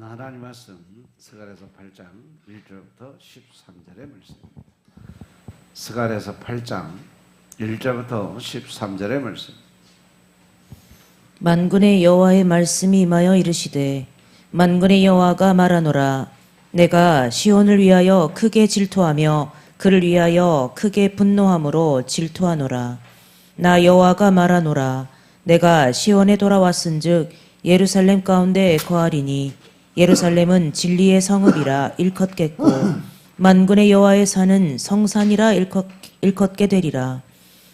하나님 말씀 스가랴서 8장 1절부터 13절의 말씀. 스가랴서 8장 1절부터 13절의 말씀. 만군의 여호와의 말씀이 임하여 이르시되 만군의 여호와가 말하노라. 내가 시온을 위하여 크게 질투하며 그를 위하여 크게 분노함으로 질투하노라. 나 여호와가 말하노라. 내가 시온에 돌아왔은즉 예루살렘 가운데 거하리니 예루살렘은 진리의 성읍이라 일컫겠고 만군의 여호와의 산은 성산이라 일컫게 되리라.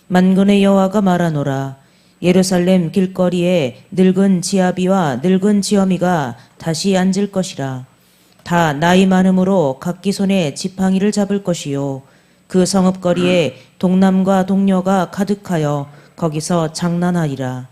만군의 여호와가 말하노라. 예루살렘 길거리에 늙은 지아비와 늙은 지어미가 다시 앉을 것이라. 다 나이 많음으로 각기 손에 지팡이를 잡을 것이요 그 성읍거리에 동남과 동녀가 가득하여 거기서 장난하리라.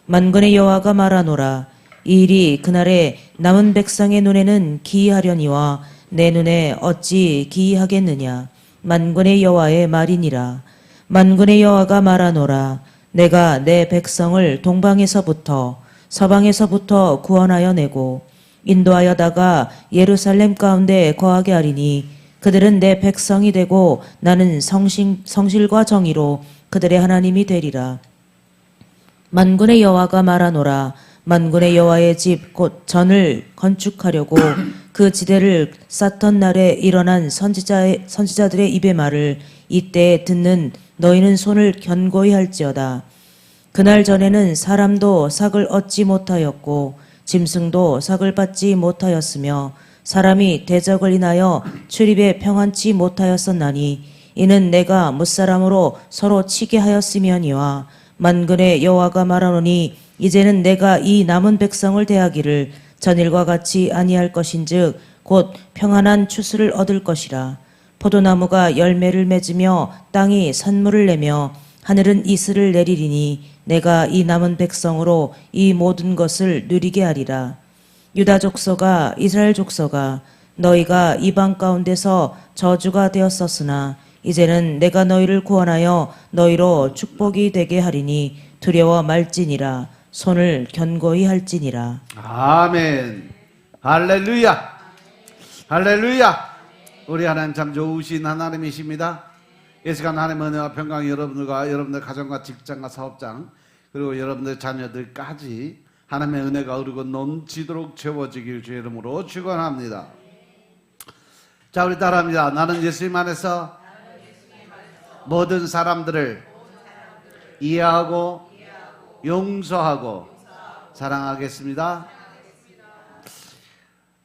만군의 여호와가 말하노라. 이 일이 그날에 남은 백성의 눈에는 기이하려니와 내 눈에 어찌 기이하겠느냐. 만군의 여호와의 말이니라. 만군의 여호와가 말하노라. 내가 내 백성을 동방에서부터 서방에서부터 구원하여 내고 인도하여다가 예루살렘 가운데 거하게 하리니 그들은 내 백성이 되고 나는 성실과 정의로 그들의 하나님이 되리라. 만군의 여호와가 말하노라. 만군의 여호와의 집 곧 전을 건축하려고 그 지대를 쌓던 날에 일어난 선지자들의 입의 말을 이때에 듣는 너희는 손을 견고히 할지어다. 그날 전에는 사람도 삭을 얻지 못하였고 짐승도 삭을 받지 못하였으며 사람이 대적을 인하여 출입에 평안치 못하였었나니 이는 내가 무사람으로 서로 치게 하였으며니와 만군의 여호와가 말하노니 이제는 내가 이 남은 백성을 대하기를 전일과 같이 아니할 것인즉 곧 평안한 추수를 얻을 것이라. 포도나무가 열매를 맺으며 땅이 산물을 내며 하늘은 이슬을 내리리니 내가 이 남은 백성으로 이 모든 것을 누리게 하리라. 유다 족속아 이스라엘 족속아 너희가 이방 가운데서 저주가 되었었으나 이제는 내가 너희를 구원하여 너희로 축복이 되게 하리니 두려워 말지니라. 손을 견고히 할지니라. 아멘. 할렐루야. 할렐루야. 우리 하나님 참 좋으신 하나님이십니다. 이 시간 하나님의 은혜와 평강이 여러분들과 여러분들 가정과 직장과 사업장 그리고 여러분들 자녀들까지 하나님의 은혜가 흐르고 넘치도록 채워지길 주의 이름으로 축원합니다. 자, 우리 따라합니다. 나는 예수님 안에서 모든 사람들을 이해하고 용서하고 사랑하겠습니다.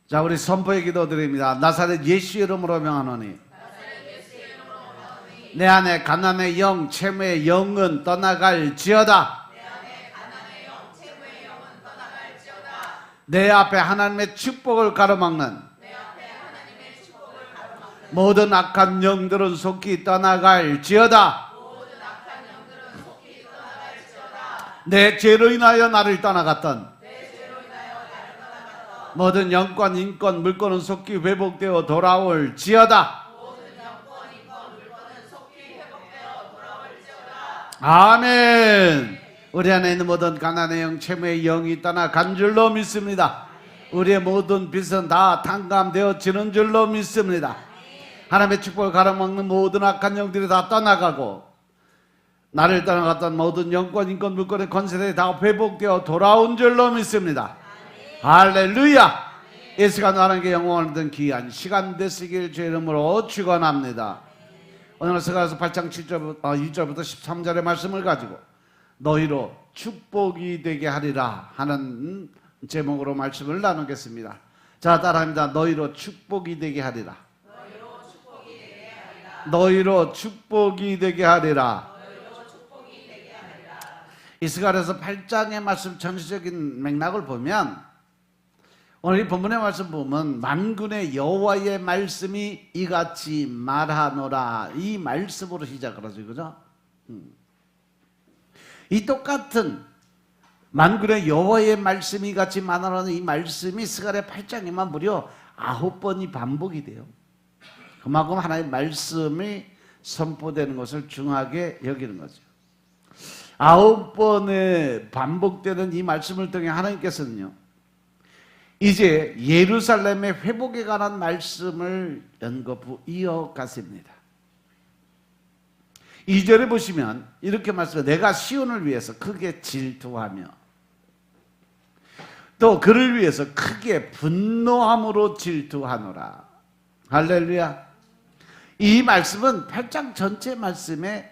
자, 우리 선포의 기도 드립니다. 나사렛 예수 이름으로 명하노니 내 안에 가난의 영, 채무의 영은 떠나갈지어다. 내 앞에 하나님의 축복을 가로막는 모든 악한 영들은 속히 떠나갈지어다. 내 죄로 인하여 나를 떠나갔던 모든 영권, 인권, 물권은 속히 회복되어 돌아올지어다. 아멘. 우리 안에 있는 모든 가난의 영, 채무의 영이 떠나간 줄로 믿습니다. 우리의 모든 빚은 다 탕감되어지는 줄로 믿습니다. 하나님의 축복을 가로막는 모든 악한 영들이 다 떠나가고 나를 떠나갔던 모든 영권, 인권, 물권의 권세들이 다 회복되어 돌아온 줄로 믿습니다. 할렐루야. 이 시간 하나님께 영광을 얻는 귀한 시간 되시길 주의 이름으로 축원합니다. 오늘 스가랴서 8장 1절부터 13절의 말씀을 가지고 너희로 축복이 되게 하리라 하는 제목으로 말씀을 나누겠습니다. 자, 따라합니다. 너희로 축복이 되게 하리라. 너희로 축복이 되게 하리라. 이 스가랴서 8장의 말씀 전체적인 맥락을 보면 오늘 이 본문의 말씀 보면 만군의 여호와의 말씀이 이같이 말하노라 이 말씀으로 시작을 하죠. 그죠? 이 똑같은 만군의 여호와의 말씀이 이같이 말하노라 이 말씀이 스가랴 8장에만 무려 9번이 반복이 돼요. 그만큼 하나님의 말씀이 선포되는 것을 중요하게 여기는 거죠. 9번에 반복되는 이 말씀을 통해 하나님께서는요 이제 예루살렘의 회복에 관한 말씀을 연거푸 이어갔습니다. 2절에 보시면 이렇게 말씀해요. 내가 시온을 위해서 크게 질투하며 또 그를 위해서 크게 분노함으로 질투하노라. 할렐루야. 이 말씀은 8장 전체 말씀의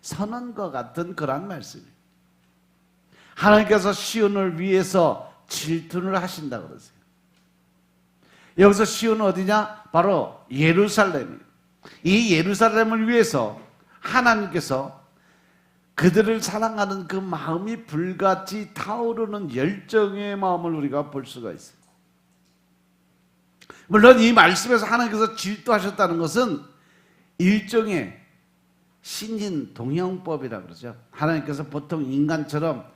선언과 같은 그런 말씀이에요. 하나님께서 시온을 위해서 질투를 하신다 그러세요. 여기서 시온은 어디냐? 바로 예루살렘이에요. 이 예루살렘을 위해서 하나님께서 그들을 사랑하는 그 마음이 불같이 타오르는 열정의 마음을 우리가 볼 수가 있어요. 물론 이 말씀에서 하나님께서 질투하셨다는 것은 일종의 신인 동형법이라 그러죠. 하나님께서 보통 인간처럼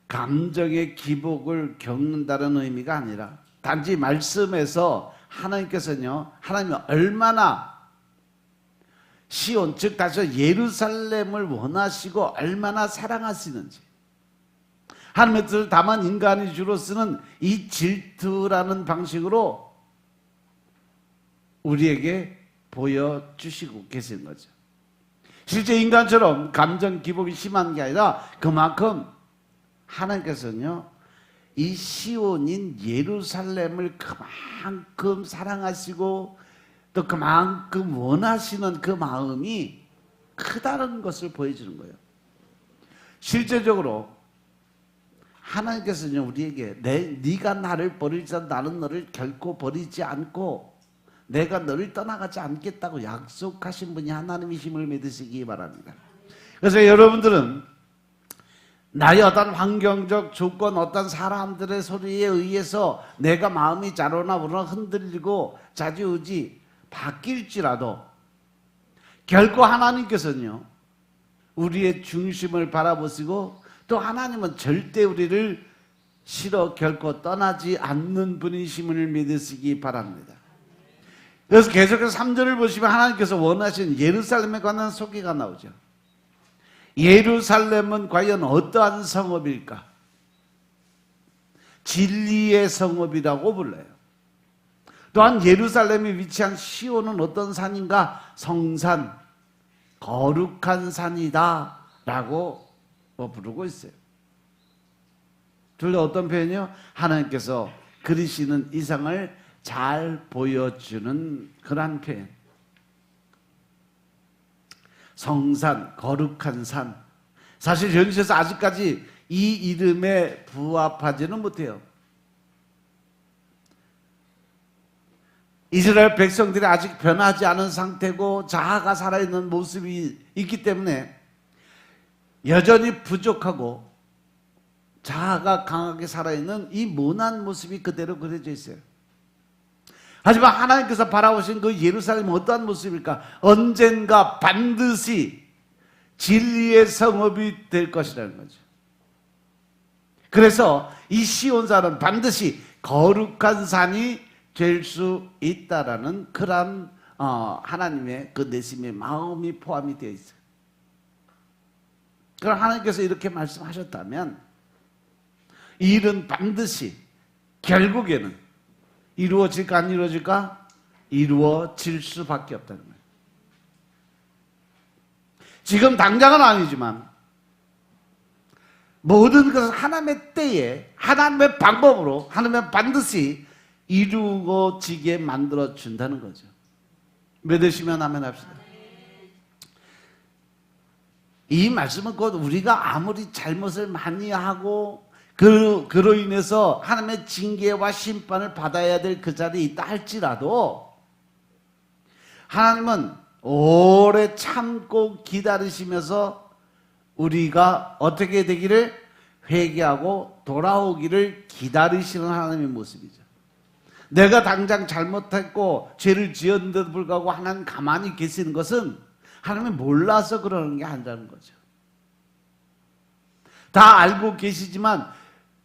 감정의 기복을 겪는다는 의미가 아니라 단지 말씀에서 하나님께서는요, 하나님이 얼마나 시온, 즉 다시 예루살렘을 원하시고 얼마나 사랑하시는지, 하나님의 뜻을 다만 인간이 주로 쓰는 이 질투라는 방식으로 우리에게 보여주시고 계신 거죠. 실제 인간처럼 감정 기복이 심한 게 아니라 그만큼 하나님께서는요, 이 시온인 예루살렘을 그만큼 사랑하시고 또 그만큼 원하시는 그 마음이 크다는 것을 보여주는 거예요. 실제적으로 하나님께서는 우리에게 네가 나를 버리자 나는 너를 결코 버리지 않고 내가 너를 떠나가지 않겠다고 약속하신 분이 하나님이심을 믿으시기 바랍니다. 그래서 여러분들은 나의 어떤 환경적 조건, 어떤 사람들의 소리에 의해서 내가 마음이 자로나보나 흔들리고 좌지우지 바뀔지라도 결코 하나님께서는요, 우리의 중심을 바라보시고 또 하나님은 절대 우리를 싫어 결코 떠나지 않는 분이심을 믿으시기 바랍니다. 그래서 계속해서 3절을 보시면 하나님께서 원하시는 예루살렘에 관한 소개가 나오죠. 예루살렘은 과연 어떠한 성읍일까? 진리의 성읍이라고 불러요. 또한 예루살렘이 위치한 시온은 어떤 산인가? 성산, 거룩한 산이다 라고 부르고 있어요. 둘 다 어떤 표현이요? 하나님께서 그리시는 이상을 잘 보여주는 그러한 표현. 성산, 거룩한 산. 사실 현실에서 아직까지 이 이름에 부합하지는 못해요. 이스라엘 백성들이 아직 변하지 않은 상태고 자아가 살아있는 모습이 있기 때문에 여전히 부족하고 자아가 강하게 살아있는 이 모난 모습이 그대로 그려져 있어요. 하지만 하나님께서 바라보신 그 예루살렘은 어떠한 모습일까? 언젠가 반드시 진리의 성읍이 될 것이라는 거죠. 그래서 이 시온산은 반드시 거룩한 산이 될 수 있다라는 그런 하나님의 그 내심의 마음이 포함이 되어 있어요. 그럼 하나님께서 이렇게 말씀하셨다면 이 일은 반드시 결국에는 이루어질까 안 이루어질까? 이루어질 수밖에 없다는 거예요. 지금 당장은 아니지만 모든 것은 하나님의 때에 하나님의 방법으로 하나님은 반드시 이루어지게 만들어준다는 거죠. 믿으시면 아멘 합시다. 이 말씀은 곧 우리가 아무리 잘못을 많이 하고 그로 인해서 하나님의 징계와 심판을 받아야 될 그 자리에 있다 할지라도 하나님은 오래 참고 기다리시면서 우리가 어떻게 되기를 회개하고 돌아오기를 기다리시는 하나님의 모습이죠. 내가 당장 잘못했고 죄를 지었는데도 불구하고 하나님 가만히 계시는 것은 하나님이 몰라서 그러는 게 아니라는 거죠. 다 알고 계시지만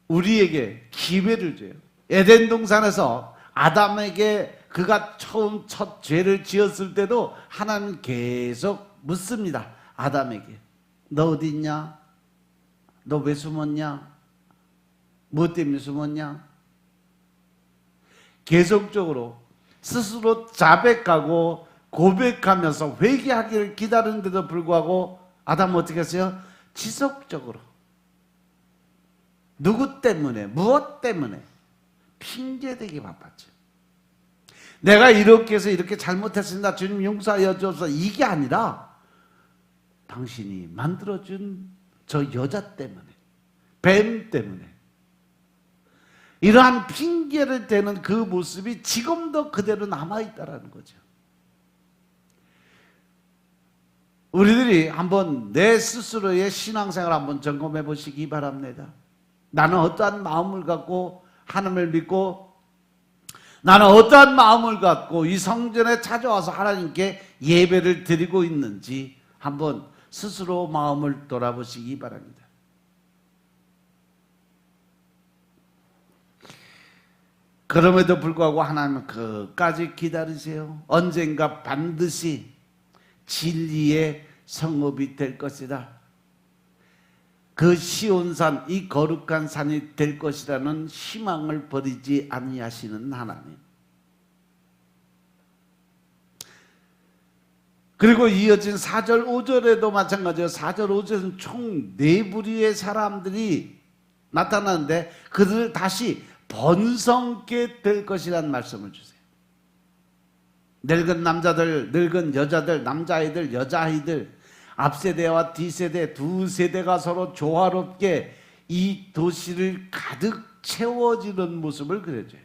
우리에게 기회를 줘요. 에덴 동산에서 아담에게 그가 처음 첫 죄를 지었을 때도 하나님 계속 묻습니다. 아담에게 너 어디 있냐? 너 왜 숨었냐? 무엇 때문에 숨었냐? 계속적으로 스스로 자백하고 고백하면서 회개하기를 기다리는데도 불구하고 아담은 어떻게 했어요? 지속적으로 누구 때문에, 무엇 때문에 핑계대기 바빴죠. 내가 이렇게 해서 이렇게 잘못했습니다, 주님 용서하여 주옵소서, 이게 아니라 당신이 만들어준 저 여자 때문에, 뱀 때문에, 이러한 핑계를 대는 그 모습이 지금도 그대로 남아있다는 거죠. 우리들이 한번 내 스스로의 신앙생활 한번 점검해 보시기 바랍니다. 나는 어떠한 마음을 갖고 하나님을 믿고, 나는 어떠한 마음을 갖고 이 성전에 찾아와서 하나님께 예배를 드리고 있는지 한번 스스로 마음을 돌아보시기 바랍니다. 그럼에도 불구하고 하나님은 끝까지 기다리세요. 언젠가 반드시 진리의 성읍이 될 것이다. 그 시온산, 이 거룩한 산이 될 것이라는 희망을 버리지 아니하시는 하나님. 그리고 이어진 4절 5절에도 마찬가지예요. 4절 5절은 총 4부류의 사람들이 나타나는데 그들을 다시 번성케 될 것이라는 말씀을 주세요. 늙은 남자들, 늙은 여자들, 남자아이들, 여자아이들, 앞세대와 뒷세대 두 세대가 서로 조화롭게 이 도시를 가득 채워지는 모습을 그려줘요.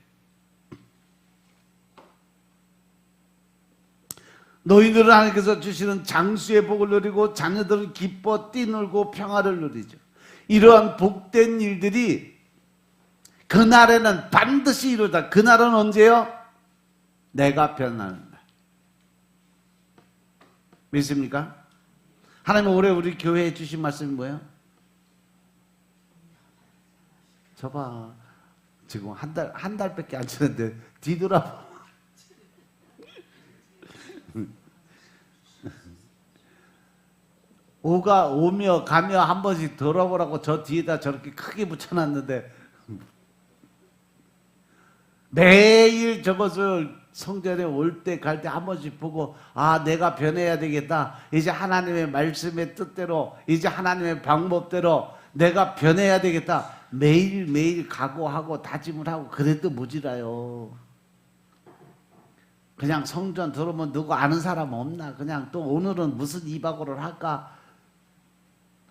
노인들은 하나님께서 주시는 장수의 복을 누리고 자녀들은 기뻐 뛰놀고 평화를 누리죠. 이러한 복된 일들이 그날에는 반드시 이루어다. 그날은 언제요? 내가 변하는 날. 믿습니까? 하나님은 올해 우리 교회에 주신 말씀이 뭐예요? 저봐, 지금 한 달밖에 안 지났는데 뒤돌아봐. 오며 가며 한 번씩 돌아보라고 저 뒤에다 저렇게 크게 붙여놨는데 매일 저것을 성전에 올 때 갈 때 한 번씩 보고, 아, 내가 변해야 되겠다. 이제 하나님의 말씀의 뜻대로, 이제 하나님의 방법대로 내가 변해야 되겠다. 매일매일 각오하고 다짐을 하고 그래도 무지라요. 그냥 성전 들어오면 누구 아는 사람 없나? 그냥 또 오늘은 무슨 이박으로 할까?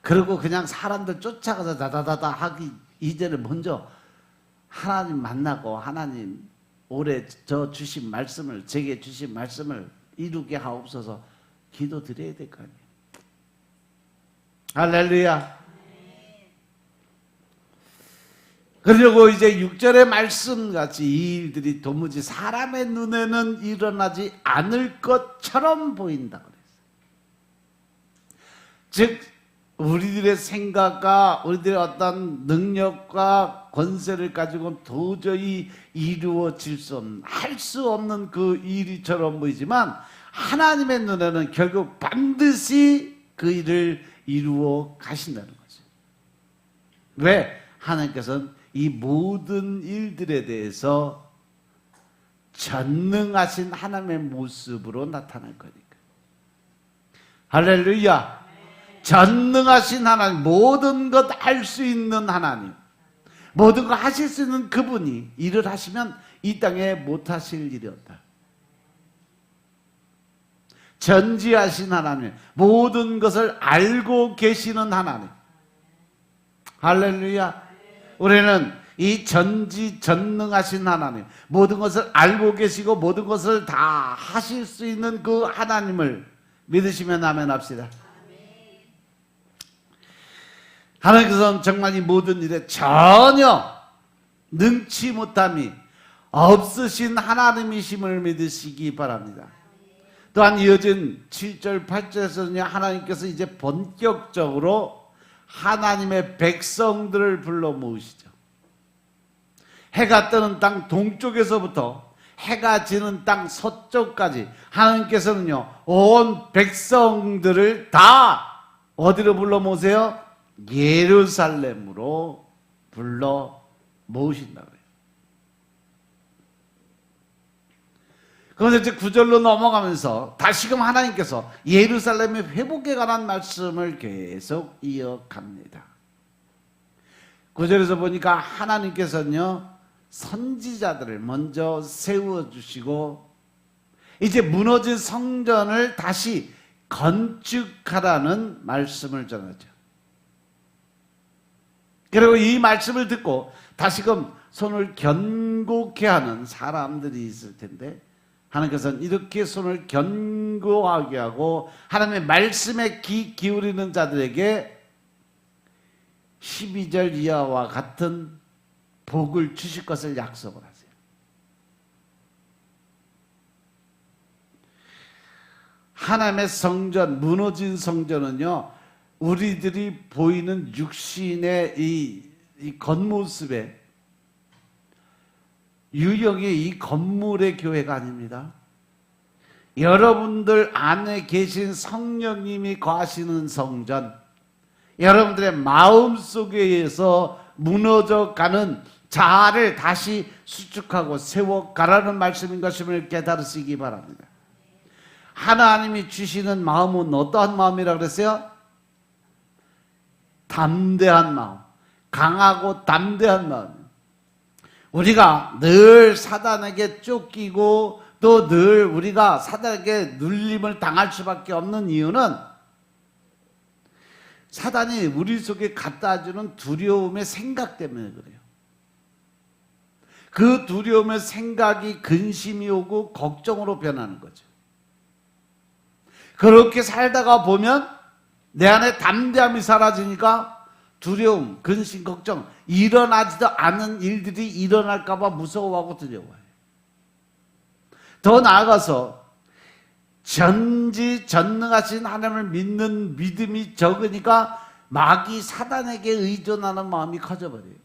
그리고 그냥 사람들 쫓아가서 다다다다 하기 이전에 먼저 하나님 만나고, 하나님 올해 저 주신 말씀을, 제게 주신 말씀을 이루게 하옵소서 기도 드려야 될 거 아니에요. 할렐루야. 그리고 이제 6절의 말씀같이 이 일들이 도무지 사람의 눈에는 일어나지 않을 것처럼 보인다 그랬어요. 즉 우리들의 생각과 우리들의 어떤 능력과 권세를 가지고는 도저히 이루어질 수 없는, 할 수 없는 그 일이처럼 보이지만 하나님의 눈에는 결국 반드시 그 일을 이루어 가신다는 거죠. 왜? 하나님께서는 이 모든 일들에 대해서 전능하신 하나님의 모습으로 나타날 거니까. 할렐루야. 전능하신 하나님, 모든 것 할 수 있는 하나님, 모든 것 하실 수 있는 그분이 일을 하시면 이 땅에 못하실 일이 없다. 전지하신 하나님, 모든 것을 알고 계시는 하나님. 할렐루야. 우리는 이 전지전능하신 하나님, 모든 것을 알고 계시고 모든 것을 다 하실 수 있는 그 하나님을 믿으시면 아멘 합시다. 하나님께서는 정말 이 모든 일에 전혀 능치 못함이 없으신 하나님이심을 믿으시기 바랍니다. 또한 이어진 7절 8절에서는 하나님께서 이제 본격적으로 하나님의 백성들을 불러 모으시죠. 해가 뜨는 땅 동쪽에서부터 해가 지는 땅 서쪽까지 하나님께서는요, 온 백성들을 다 어디로 불러 모으세요? 예루살렘으로 불러 모으신다고 해요. 그런데 이제 9절로 넘어가면서 다시금 하나님께서 예루살렘의 회복에 관한 말씀을 계속 이어갑니다. 9절에서 보니까 하나님께서는요, 선지자들을 먼저 세워주시고 이제 무너진 성전을 다시 건축하라는 말씀을 전하죠. 그리고 이 말씀을 듣고 다시금 손을 견고케 하는 사람들이 있을 텐데, 하나님께서는 이렇게 손을 견고하게 하고 하나님의 말씀에 귀 기울이는 자들에게 12절 이하와 같은 복을 주실 것을 약속을 하세요. 하나님의 성전, 무너진 성전은요, 우리들이 보이는 육신의 이 겉모습에 유형이 이 건물의 교회가 아닙니다. 여러분들 안에 계신 성령님이 거하시는 성전, 여러분들의 마음속에서 무너져가는 자아를 다시 수축하고 세워가라는 말씀인 것임을 깨달으시기 바랍니다. 하나님이 주시는 마음은 어떠한 마음이라고 그랬어요? 담대한 마음, 강하고 담대한 마음. 우리가 늘 사단에게 쫓기고 또 늘 우리가 사단에게 눌림을 당할 수밖에 없는 이유는 사단이 우리 속에 갖다 주는 두려움의 생각 때문에 그래요. 그 두려움의 생각이 근심이 오고 걱정으로 변하는 거죠. 그렇게 살다가 보면 내 안에 담대함이 사라지니까 두려움, 근심, 걱정, 일어나지도 않은 일들이 일어날까 봐 무서워하고 두려워해요. 더 나아가서 전지전능하신 하나님을 믿는 믿음이 적으니까 마귀 사단에게 의존하는 마음이 커져버려요.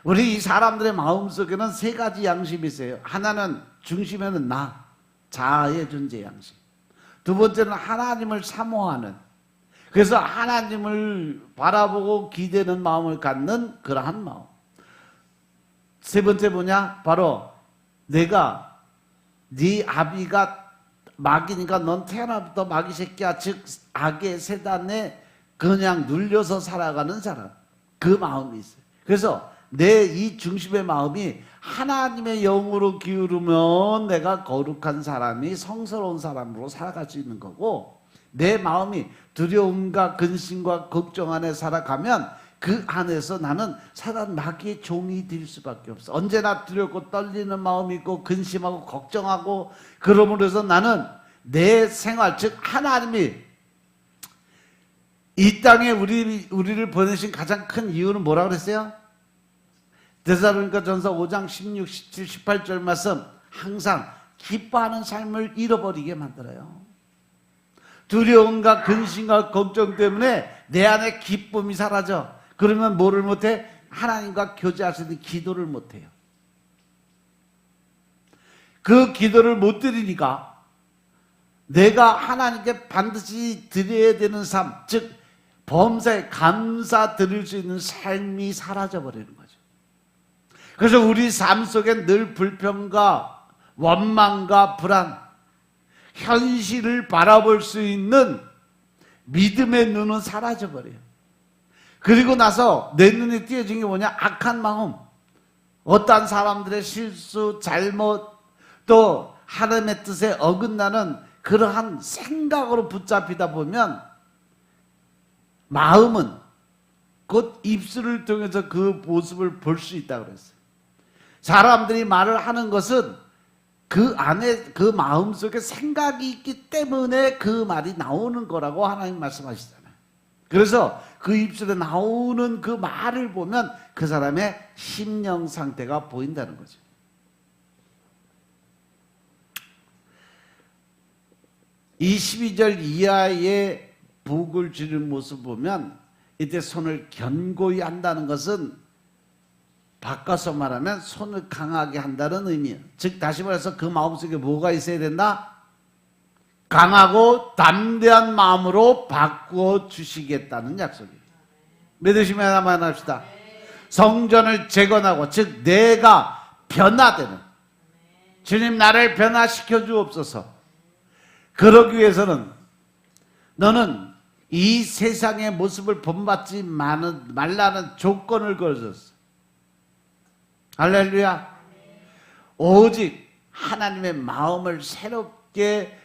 우리 이 사람들의 마음속에는 세 가지 양심이 있어요. 하나는 중심에는 나, 자아의 존재 양심. 두 번째는 하나님을 사모하는, 그래서 하나님을 바라보고 기대는 마음을 갖는 그러한 마음. 세 번째 뭐냐? 바로 내가 네 아비가 마귀니까 넌 태어나부터 마귀 새끼야, 즉 악의 세단에 그냥 눌려서 살아가는 사람, 그 마음이 있어요. 그래서 내 이 중심의 마음이 하나님의 영으로 기울으면 내가 거룩한 사람이 성스러운 사람으로 살아갈 수 있는 거고, 내 마음이 두려움과 근심과 걱정 안에 살아가면 그 안에서 나는 사단 마귀의 종이 될 수밖에 없어. 언제나 두렵고 떨리는 마음이 있고 근심하고 걱정하고, 그러므로 해서 나는 내 생활, 즉 하나님이 이 땅에 우리를 보내신 가장 큰 이유는 뭐라고 그랬어요? 데살로니가 전서 5장 16, 17, 18절 말씀, 항상 기뻐하는 삶을 잃어버리게 만들어요. 두려움과 근심과 걱정 때문에 내 안에 기쁨이 사라져. 그러면 뭐를 못해? 하나님과 교제할 수 있는 기도를 못해요. 그 기도를 못 드리니까 내가 하나님께 반드시 드려야 되는 삶, 즉 범사에 감사 드릴 수 있는 삶이 사라져버리는 거죠. 그래서 우리 삶 속에 늘 불평과 원망과 불안, 현실을 바라볼 수 있는 믿음의 눈은 사라져버려요. 그리고 나서 내 눈에 띄어진 게 뭐냐? 악한 마음, 어떠한 사람들의 실수, 잘못, 또 하나님의 뜻에 어긋나는 그러한 생각으로 붙잡히다 보면 마음은 곧 입술을 통해서 그 모습을 볼 수 있다고 그랬어요. 사람들이 말을 하는 것은 그 안에 그 마음속에 생각이 있기 때문에 그 말이 나오는 거라고 하나님 말씀하시잖아요. 그래서 그 입술에 나오는 그 말을 보면 그 사람의 심령 상태가 보인다는 거죠. 이 12절 이하의 복을 주는 모습 보면 이때 손을 견고히 한다는 것은 바꿔서 말하면 손을 강하게 한다는 의미예요. 즉 다시 말해서 그 마음속에 뭐가 있어야 된다? 강하고 담대한 마음으로 바꾸어 주시겠다는 약속이에요. 믿으시면 하나만 합시다. 성전을 재건하고, 즉 내가 변화되는, 주님 나를 변화시켜 주옵소서. 그러기 위해서는 너는 이 세상의 모습을 본받지 말라는 조건을 걸어줬어. 할렐루야. 오직 하나님의 마음을 새롭게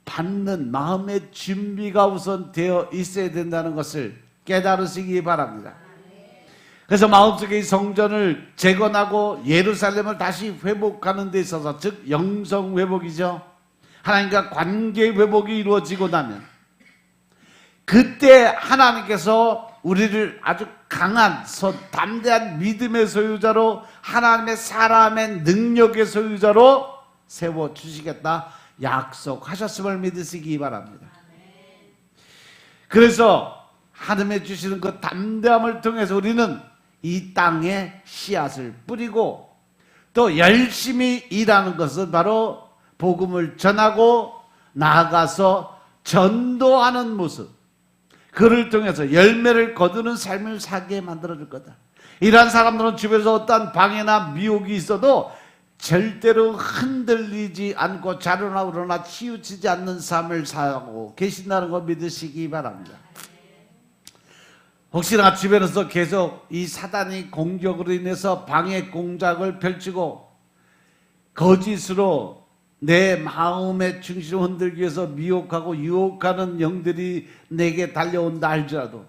받는 마음의 준비가 우선 되어 있어야 된다는 것을 깨달으시기 바랍니다. 그래서 마음속에 이 성전을 재건하고 예루살렘을 다시 회복하는 데 있어서, 즉 영성 회복이죠. 하나님과 관계 회복이 이루어지고 나면 그때 하나님께서 우리를 아주 강한 담대한 믿음의 소유자로, 하나님의 사람의 능력의 소유자로 세워주시겠다 약속하셨음을 믿으시기 바랍니다. 그래서 하나님의 주시는 그 담대함을 통해서 우리는 이 땅에 씨앗을 뿌리고, 또 열심히 일하는 것은 바로 복음을 전하고 나아가서 전도하는 모습, 그를 통해서 열매를 거두는 삶을 살게 만들어줄 거다. 이러한 사람들은 주변에서 어떠한 방해나 미혹이 있어도 절대로 흔들리지 않고 자라나 그러나 치우치지 않는 삶을 살고 계신다는 걸 믿으시기 바랍니다. 혹시나 주변에서 계속 이 사단이 공격으로 인해서 방해 공작을 펼치고 거짓으로 내 마음의 중심을 흔들기 위해서 미혹하고 유혹하는 영들이 내게 달려온다 할지라도,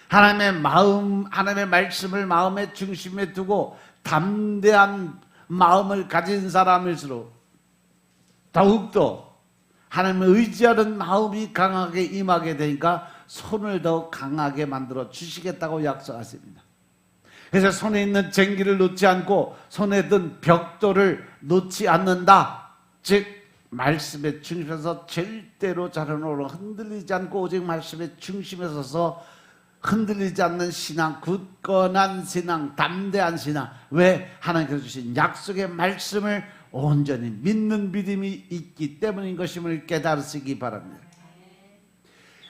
하나님의 마음, 하나님의 말씀을 마음의 중심에 두고 담대한 마음을 가진 사람일수록 더욱더 하나님을 의지하는 마음이 강하게 임하게 되니까 손을 더 강하게 만들어 주시겠다고 약속하십니다. 그래서 손에 있는 쟁기를 놓지 않고 손에 든 벽돌을 놓지 않는다. 즉 말씀의 중심에서 절대로 자라나로 흔들리지 않고 오직 말씀의 중심에 서서 흔들리지 않는 신앙, 굳건한 신앙, 담대한 신앙. 왜? 하나님께서 주신 약속의 말씀을 온전히 믿는 믿음이 있기 때문인 것임을 깨달으시기 바랍니다.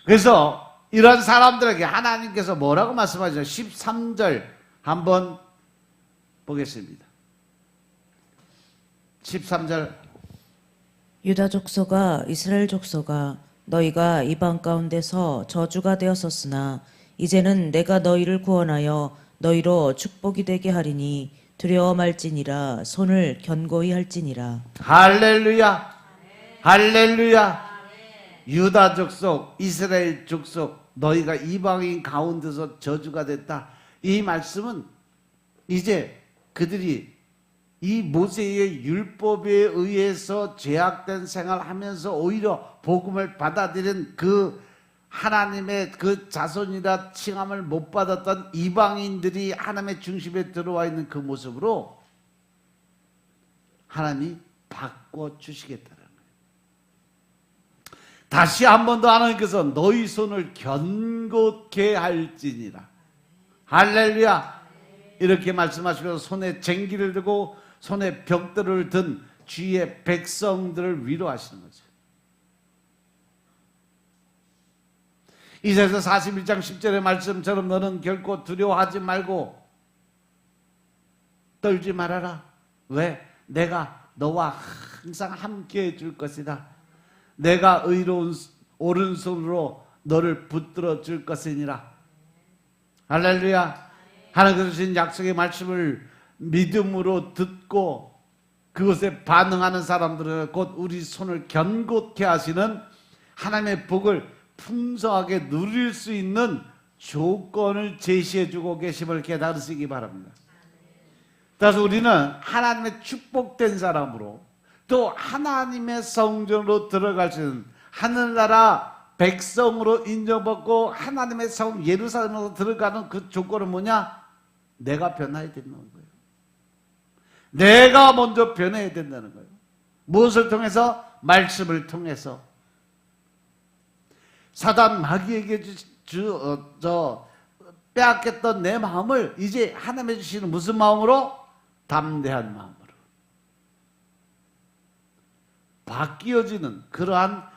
그래서 이런 사람들에게 하나님께서 뭐라고 말씀하시죠? 13절 한번 보겠습니다. 13절. 유다 족속아 이스라엘 족속아 너희가 이방 가운데서 저주가 되었었으나 이제는 내가 너희를 구원하여 너희로 축복이 되게 하리니 두려워 말지니라. 손을 견고히 할지니라. 할렐루야. 할렐루야. 유다 족속, 이스라엘 족속, 너희가 이방인 가운데서 저주가 됐다. 이 말씀은 이제 그들이 이 모세의 율법에 의해서 죄악된 생활을 하면서 오히려 복음을 받아들인 그 하나님의 그 자손이라 칭함을 못 받았던 이방인들이 하나님의 중심에 들어와 있는 그 모습으로 하나님이 바꿔주시겠다는 거예요. 다시 한 번 더 하나님께서 너희 손을 견고케 할지니라. 할렐루야. 이렇게 말씀하시면서 손에 쟁기를 들고 손에 벽돌을 든 주의 백성들을 위로하시는 거죠. 이사야서 41장 10절의 말씀처럼 너는 결코 두려워하지 말고 떨지 말아라. 왜? 내가 너와 항상 함께 해줄 것이다. 내가 의로운 오른손으로 너를 붙들어 줄 것이니라. 할렐루야. 하나님께서 주신 약속의 말씀을 믿음으로 듣고 그것에 반응하는 사람들은 곧 우리 손을 견고케 하시는 하나님의 복을 풍성하게 누릴 수 있는 조건을 제시해주고 계심을 깨달으시기 바랍니다. 따라서 우리는 하나님의 축복된 사람으로 또 하나님의 성전으로 들어갈 수 있는 하늘나라 백성으로 인정받고 하나님의 성 예루살렘으로 들어가는 그 조건은 뭐냐? 내가 변화해야 된다는 거예요. 내가 먼저 변해야 된다는 거예요. 무엇을 통해서? 말씀을 통해서. 사단 마귀에게 빼앗겼던 내 마음을 이제 하나님이 주시는 무슨 마음으로? 담대한 마음으로 바뀌어지는 그러한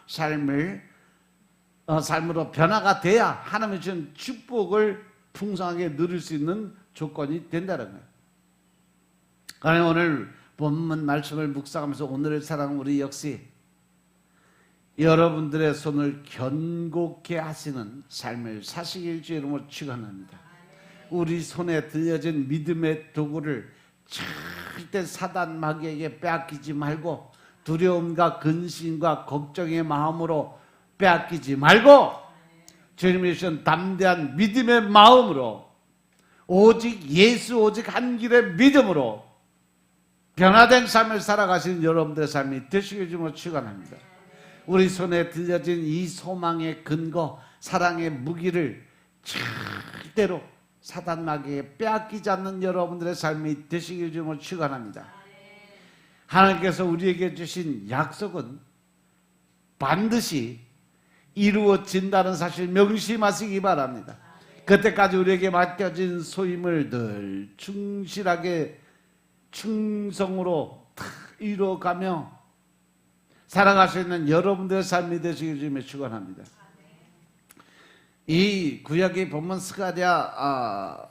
삶으로 변화가 돼야 하나님이 주신 축복을 풍성하게 누릴 수 있는 조건이 된다는 거예요. 그러나 오늘 본문 말씀을 묵상하면서 오늘을 사랑하는 우리 역시 여러분들의 손을 견고케 하시는 삶을 사시길 주 이름으로 축원합니다. 우리 손에 들려진 믿음의 도구를 절대 사단 마귀에게 빼앗기지 말고 두려움과 근심과 걱정의 마음으로 빼앗기지 말고 주님이 주신 담대한 믿음의 마음으로 오직 예수 오직 한 길의 믿음으로 변화된 삶을 살아가시는 여러분들의 삶이 되시길 주님으로 축원합니다. 우리 손에 들려진 이 소망의 근거 사랑의 무기를 절대로 사단 마귀에게 빼앗기지 않는 여러분들의 삶이 되시길 주님으로 축원합니다. 하나님께서 우리에게 주신 약속은 반드시 이루어진다는 사실 명심하시기 바랍니다. 그때까지 우리에게 맡겨진 소임을 늘 충실하게 충성으로 이루어가며 살아갈 수 있는 여러분들의 삶이 되시길 주님에 축원합니다. 이 구약의 본문 스가랴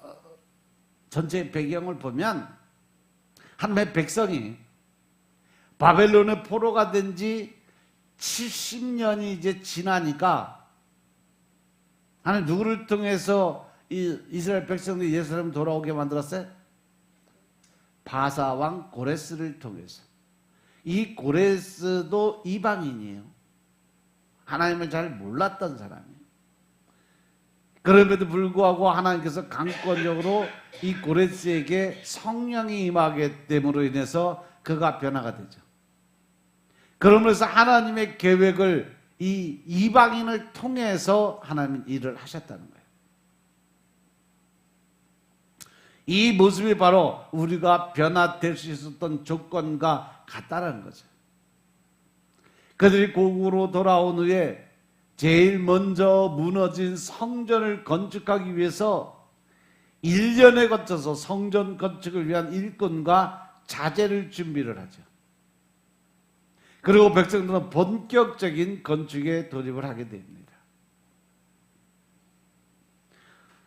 전체 배경을 보면 하나님의 백성이 바벨론의 포로가 된 지 70년이 이제 지나니까 하나님 누구를 통해서 이 이스라엘 백성들이 예루살렘 돌아오게 만들었어요? 바사 왕 고레스를 통해서. 이 고레스도 이방인이에요. 하나님을 잘 몰랐던 사람이에요. 그럼에도 불구하고 하나님께서 강권적으로 이 고레스에게 성령이 임하게 됨으로 인해서 그가 변화가 되죠. 그러면서 하나님의 계획을 이 이방인을 통해서 하나님은 일을 하셨다는 거예요. 이 모습이 바로 우리가 변화될 수 있었던 조건과 같다는 거죠. 그들이 고국으로 돌아온 후에 제일 먼저 무너진 성전을 건축하기 위해서 1년에 거쳐서 성전 건축을 위한 일꾼과 자재를 준비를 하죠. 그리고 백성들은 본격적인 건축에 돌입을 하게 됩니다.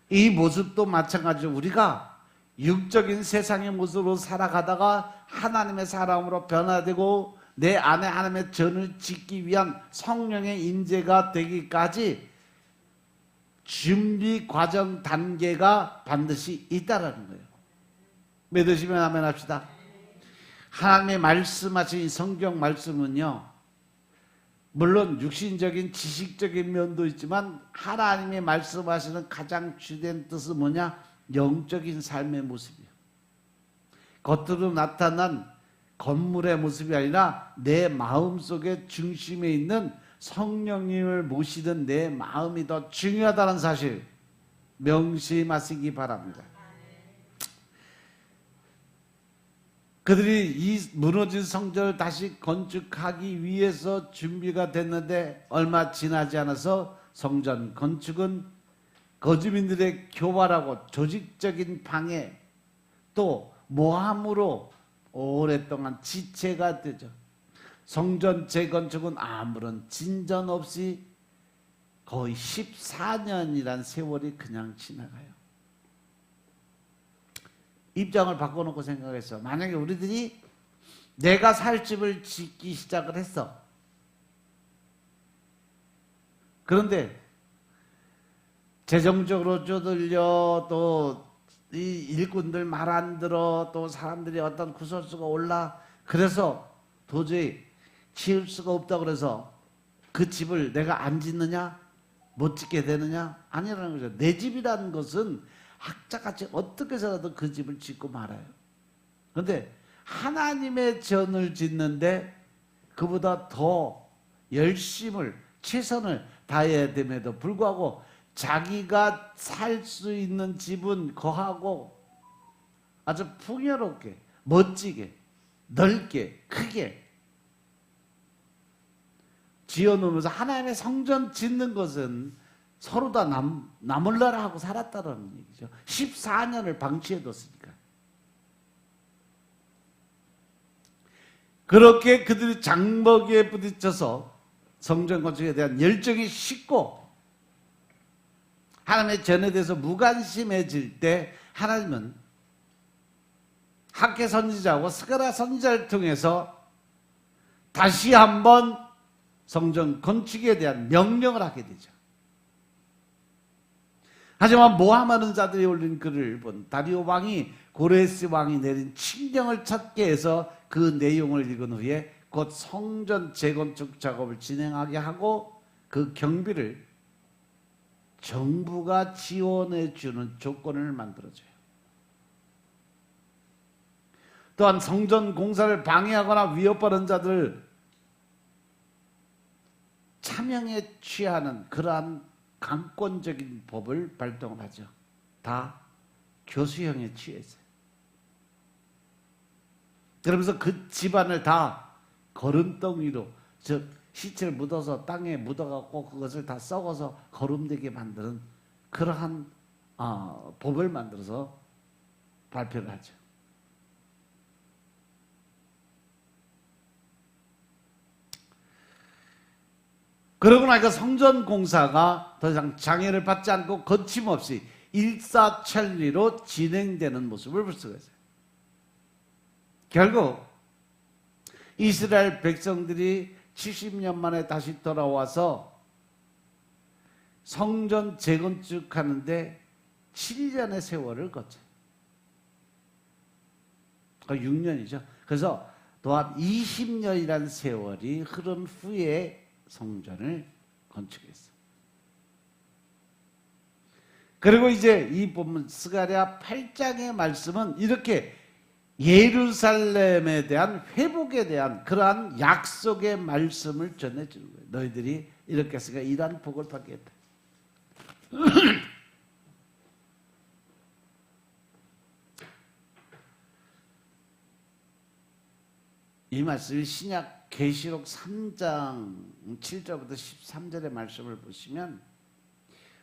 이 모습도 마찬가지로 우리가 육적인 세상의 모습으로 살아가다가 하나님의 사람으로 변화되고 내 안에 하나님의 전을 짓기 위한 성령의 인재가 되기까지 준비 과정 단계가 반드시 있다라는 거예요. 믿으시면 아멘 합시다. 하나님의 말씀하신 이 성경 말씀은요, 물론 육신적인 지식적인 면도 있지만 하나님의 말씀하시는 가장 주된 뜻은 뭐냐? 영적인 삶의 모습이에요. 겉으로 나타난 건물의 모습이 아니라 내 마음속의 중심에 있는 성령님을 모시는 내 마음이 더 중요하다는 사실 명심하시기 바랍니다. 그들이 이 무너진 성전을 다시 건축하기 위해서 준비가 됐는데 얼마 지나지 않아서 성전 건축은 거주민들의 교활하고 조직적인 방해 또 모함으로 오랫동안 지체가 되죠. 성전 재건축은 아무런 진전 없이 거의 14년이란 세월이 그냥 지나가요. 입장을 바꿔놓고 생각했어. 만약에 우리들이 내가 살 집을 짓기 시작을 했어. 그런데 재정적으로 쪼들려 또 이 일꾼들 말 안 들어 또 사람들이 어떤 구설수가 올라 그래서 도저히 지을 수가 없다 그래서 그 집을 내가 안 짓느냐? 못 짓게 되느냐? 아니라는 거죠. 내 집이라는 것은 학자같이 어떻게 해서라도 그 집을 짓고 말아요. 그런데 하나님의 전을 짓는데 그보다 더 열심을 최선을 다해야 됨에도 불구하고 자기가 살 수 있는 집은 거하고 아주 풍요롭게 멋지게 넓게 크게 지어놓으면서 하나님의 성전 짓는 것은 서로 다 나몰라라 하고 살았다는 얘기죠. 14년을 방치해뒀으니까. 그렇게 그들이 장먹이에 부딪혀서 성전 건축에 대한 열정이 식고 하나님의 전에 대해서 무관심해질 때 하나님은 학계 선지자하고 스가랴 선지자를 통해서 다시 한번 성전 건축에 대한 명령을 하게 되죠. 하지만 모함하는 자들이 올린 글을 본 다리오 왕이 고레스 왕이 내린 칙령을 찾게 해서 그 내용을 읽은 후에 곧 성전 재건축 작업을 진행하게 하고 그 경비를 정부가 지원해 주는 조건을 만들어줘요. 또한 성전 공사를 방해하거나 위협하는 자들을 차명에 취하는 그러한 강권적인 법을 발동을 하죠. 다 교수형에 취했어요. 그러면서 그 집안을 다 거름덩이로, 즉 시체를 묻어서 땅에 묻어갖고 그것을 다 썩어서 거름되게 만드는 그러한 법을 만들어서 발표를 하죠. 그러고 나니까 성전 공사가 더 이상 장애를 받지 않고 거침없이 일사천리로 진행되는 모습을 볼 수가 있어요. 결국 이스라엘 백성들이 70년 만에 다시 돌아와서 성전 재건축하는데 7년의 세월을 거쳐요. 6년이죠. 그래서 또한 20년이라는 세월이 흐른 후에 성전을 건축했어. 그리고 이제 이 본문 스가랴 8장의 말씀은 이렇게 예루살렘에 대한 회복에 대한 그러한 약속의 말씀을 전해주는 거예요. 너희들이 이렇게 했으니까 이러한 복을 받겠다. 이 말씀이 신약 계시록 3장 7절부터 13절의 말씀을 보시면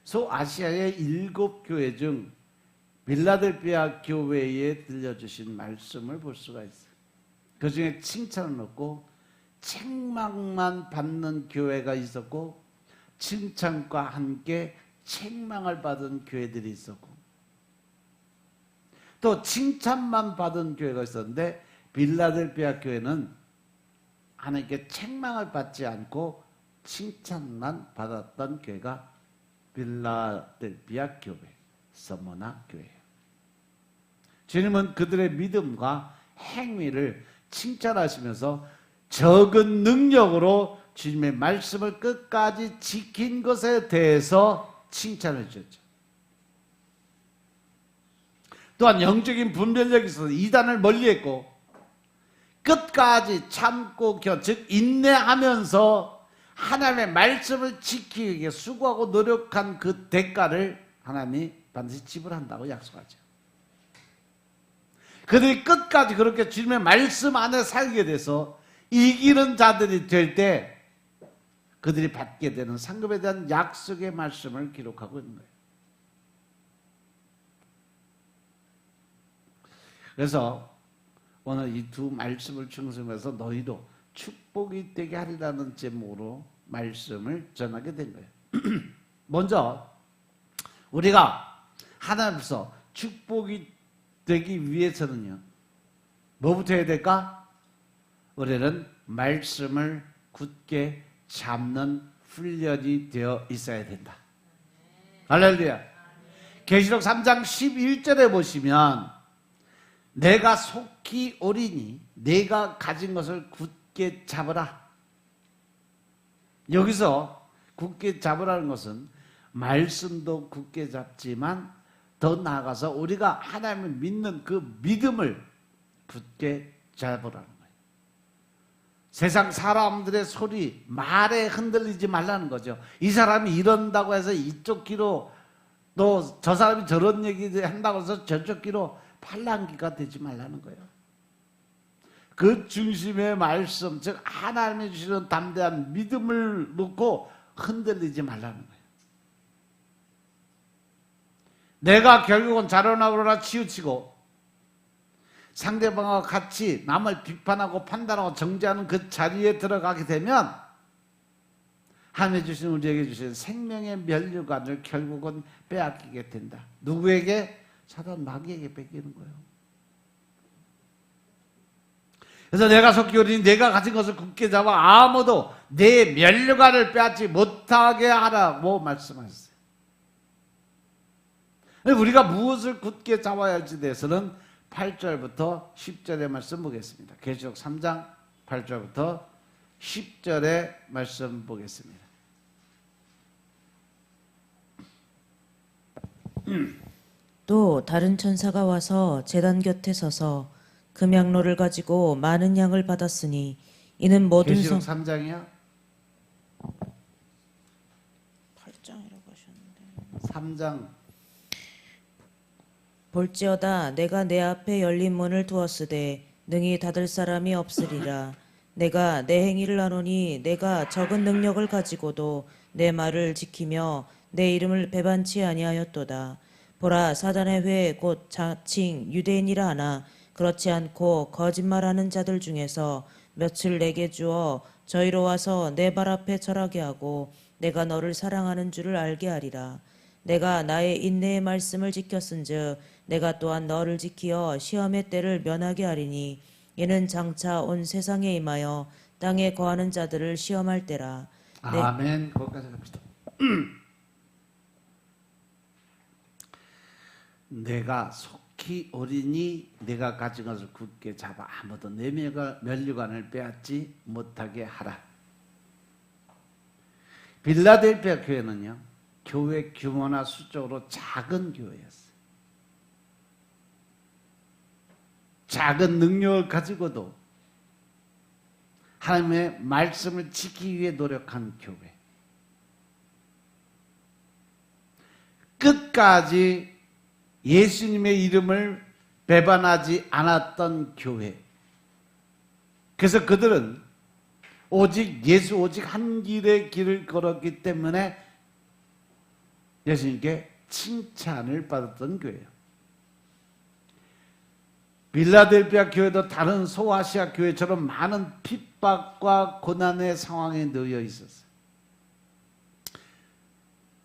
소아시아의 7교회 중 빌라델피아 교회에 들려주신 말씀을 볼 수가 있어요. 그 중에 칭찬을 얻고 책망만 받는 교회가 있었고 칭찬과 함께 책망을 받은 교회들이 있었고 또 칭찬만 받은 교회가 있었는데 빌라델피아 교회는 하나님께 책망을 받지 않고 칭찬만 받았던 교회가 빌라델피아 교회, 서머나 교회예요. 주님은 그들의 믿음과 행위를 칭찬하시면서 적은 능력으로 주님의 말씀을 끝까지 지킨 것에 대해서 칭찬해 주셨죠. 또한 영적인 분별력이 있어서 이단을 멀리했고 끝까지 참고 즉 인내하면서 하나님의 말씀을 지키기 위해 수고하고 노력한 그 대가를 하나님이 반드시 지불한다고 약속하죠. 그들이 끝까지 그렇게 주님의 말씀 안에 살게 돼서 이기는 자들이 될 때 그들이 받게 되는 상급에 대한 약속의 말씀을 기록하고 있는 거예요. 그래서 오늘 이 두 말씀을 충성해서 너희도 축복이 되게 하리라는 제목으로 말씀을 전하게 된 거예요. 먼저 우리가 하나님께서 축복이 되기 위해서는요, 뭐부터 해야 될까? 우리는 말씀을 굳게 잡는 훈련이 되어 있어야 된다. 할렐루야. 계시록 3장 11절에 보시면 내가 속히 오리니 내가 가진 것을 굳게 잡으라. 여기서 굳게 잡으라는 것은 말씀도 굳게 잡지만 더 나아가서 우리가 하나님을 믿는 그 믿음을 굳게 잡으라는 거예요. 세상 사람들의 소리, 말에 흔들리지 말라는 거죠. 이 사람이 이런다고 해서 이쪽 귀로 또 저 사람이 저런 얘기 한다고 해서 저쪽 귀로 팔랑귀가 되지 말라는 거예요. 그 중심의 말씀, 즉 하나님이 주시는 담대한 믿음을 놓고 흔들리지 말라는 거예요. 내가 결국은 자로나로나 치우치고 상대방과 같이 남을 비판하고 판단하고 정죄하는 그 자리에 들어가게 되면 하나님이 주신 우리에게 주신 생명의 면류관을 결국은 빼앗기게 된다. 누구에게? 사단 마귀에게 뺏기는 거예요. 그래서 내가 속히 오리니 내가 가진 것을 굳게 잡아 아무도 내 면류관을 빼앗지 못하게 하라고 말씀하셨어요. 우리가 무엇을 굳게 잡아야 할지 대해서는 8절부터 10절의 말씀 보겠습니다. 계시록 3장 8절부터 10절의 말씀 보겠습니다. 또 다른 천사가 와서 제단 곁에 서서 금양로를 가지고 많은 양을 받았으니 이는 모든 계시록 3장이요? 8장이라고 하셨는데 3장. 볼지어다 내가 내 앞에 열린 문을 두었으되 능히 닫을 사람이 없으리라. 내가 내 행위를 아노니 내가 적은 능력을 가지고도 내 말을 지키며 내 이름을 배반치 아니하였도다. 보라, 사단의 회 곧 자칭 유대인이라 하나 그렇지 않고 거짓말하는 자들 중에서 며칠 내게 주어 저희로 와서 내 발 앞에 절하게 하고 내가 너를 사랑하는 줄을 알게 하리라. 내가 나의 인내의 말씀을 지켰은즉 내가 또한 너를 지키어 시험의 때를 면하게 하리니 이는 장차 온 세상에 임하여 땅에 거하는 자들을 시험할 때라. 아멘. 거기까지 갑시다. 내가 속히 오리니 내가 가진 것을 굳게 잡아 아무도 내 면류관을 빼앗지 못하게 하라. 빌라델피아 교회는요, 교회 규모나 수적으로 작은 교회였어요. 작은 능력을 가지고도 하나님의 말씀을 지키기 위해 노력한 교회. 끝까지 예수님의 이름을 배반하지 않았던 교회. 그래서 그들은 오직 예수 오직 한 길의 길을 걸었기 때문에 예수님께 칭찬을 받았던 교회예요. 빌라델피아 교회도 다른 소아시아 교회처럼 많은 핍박과 고난의 상황에 놓여 있었어요.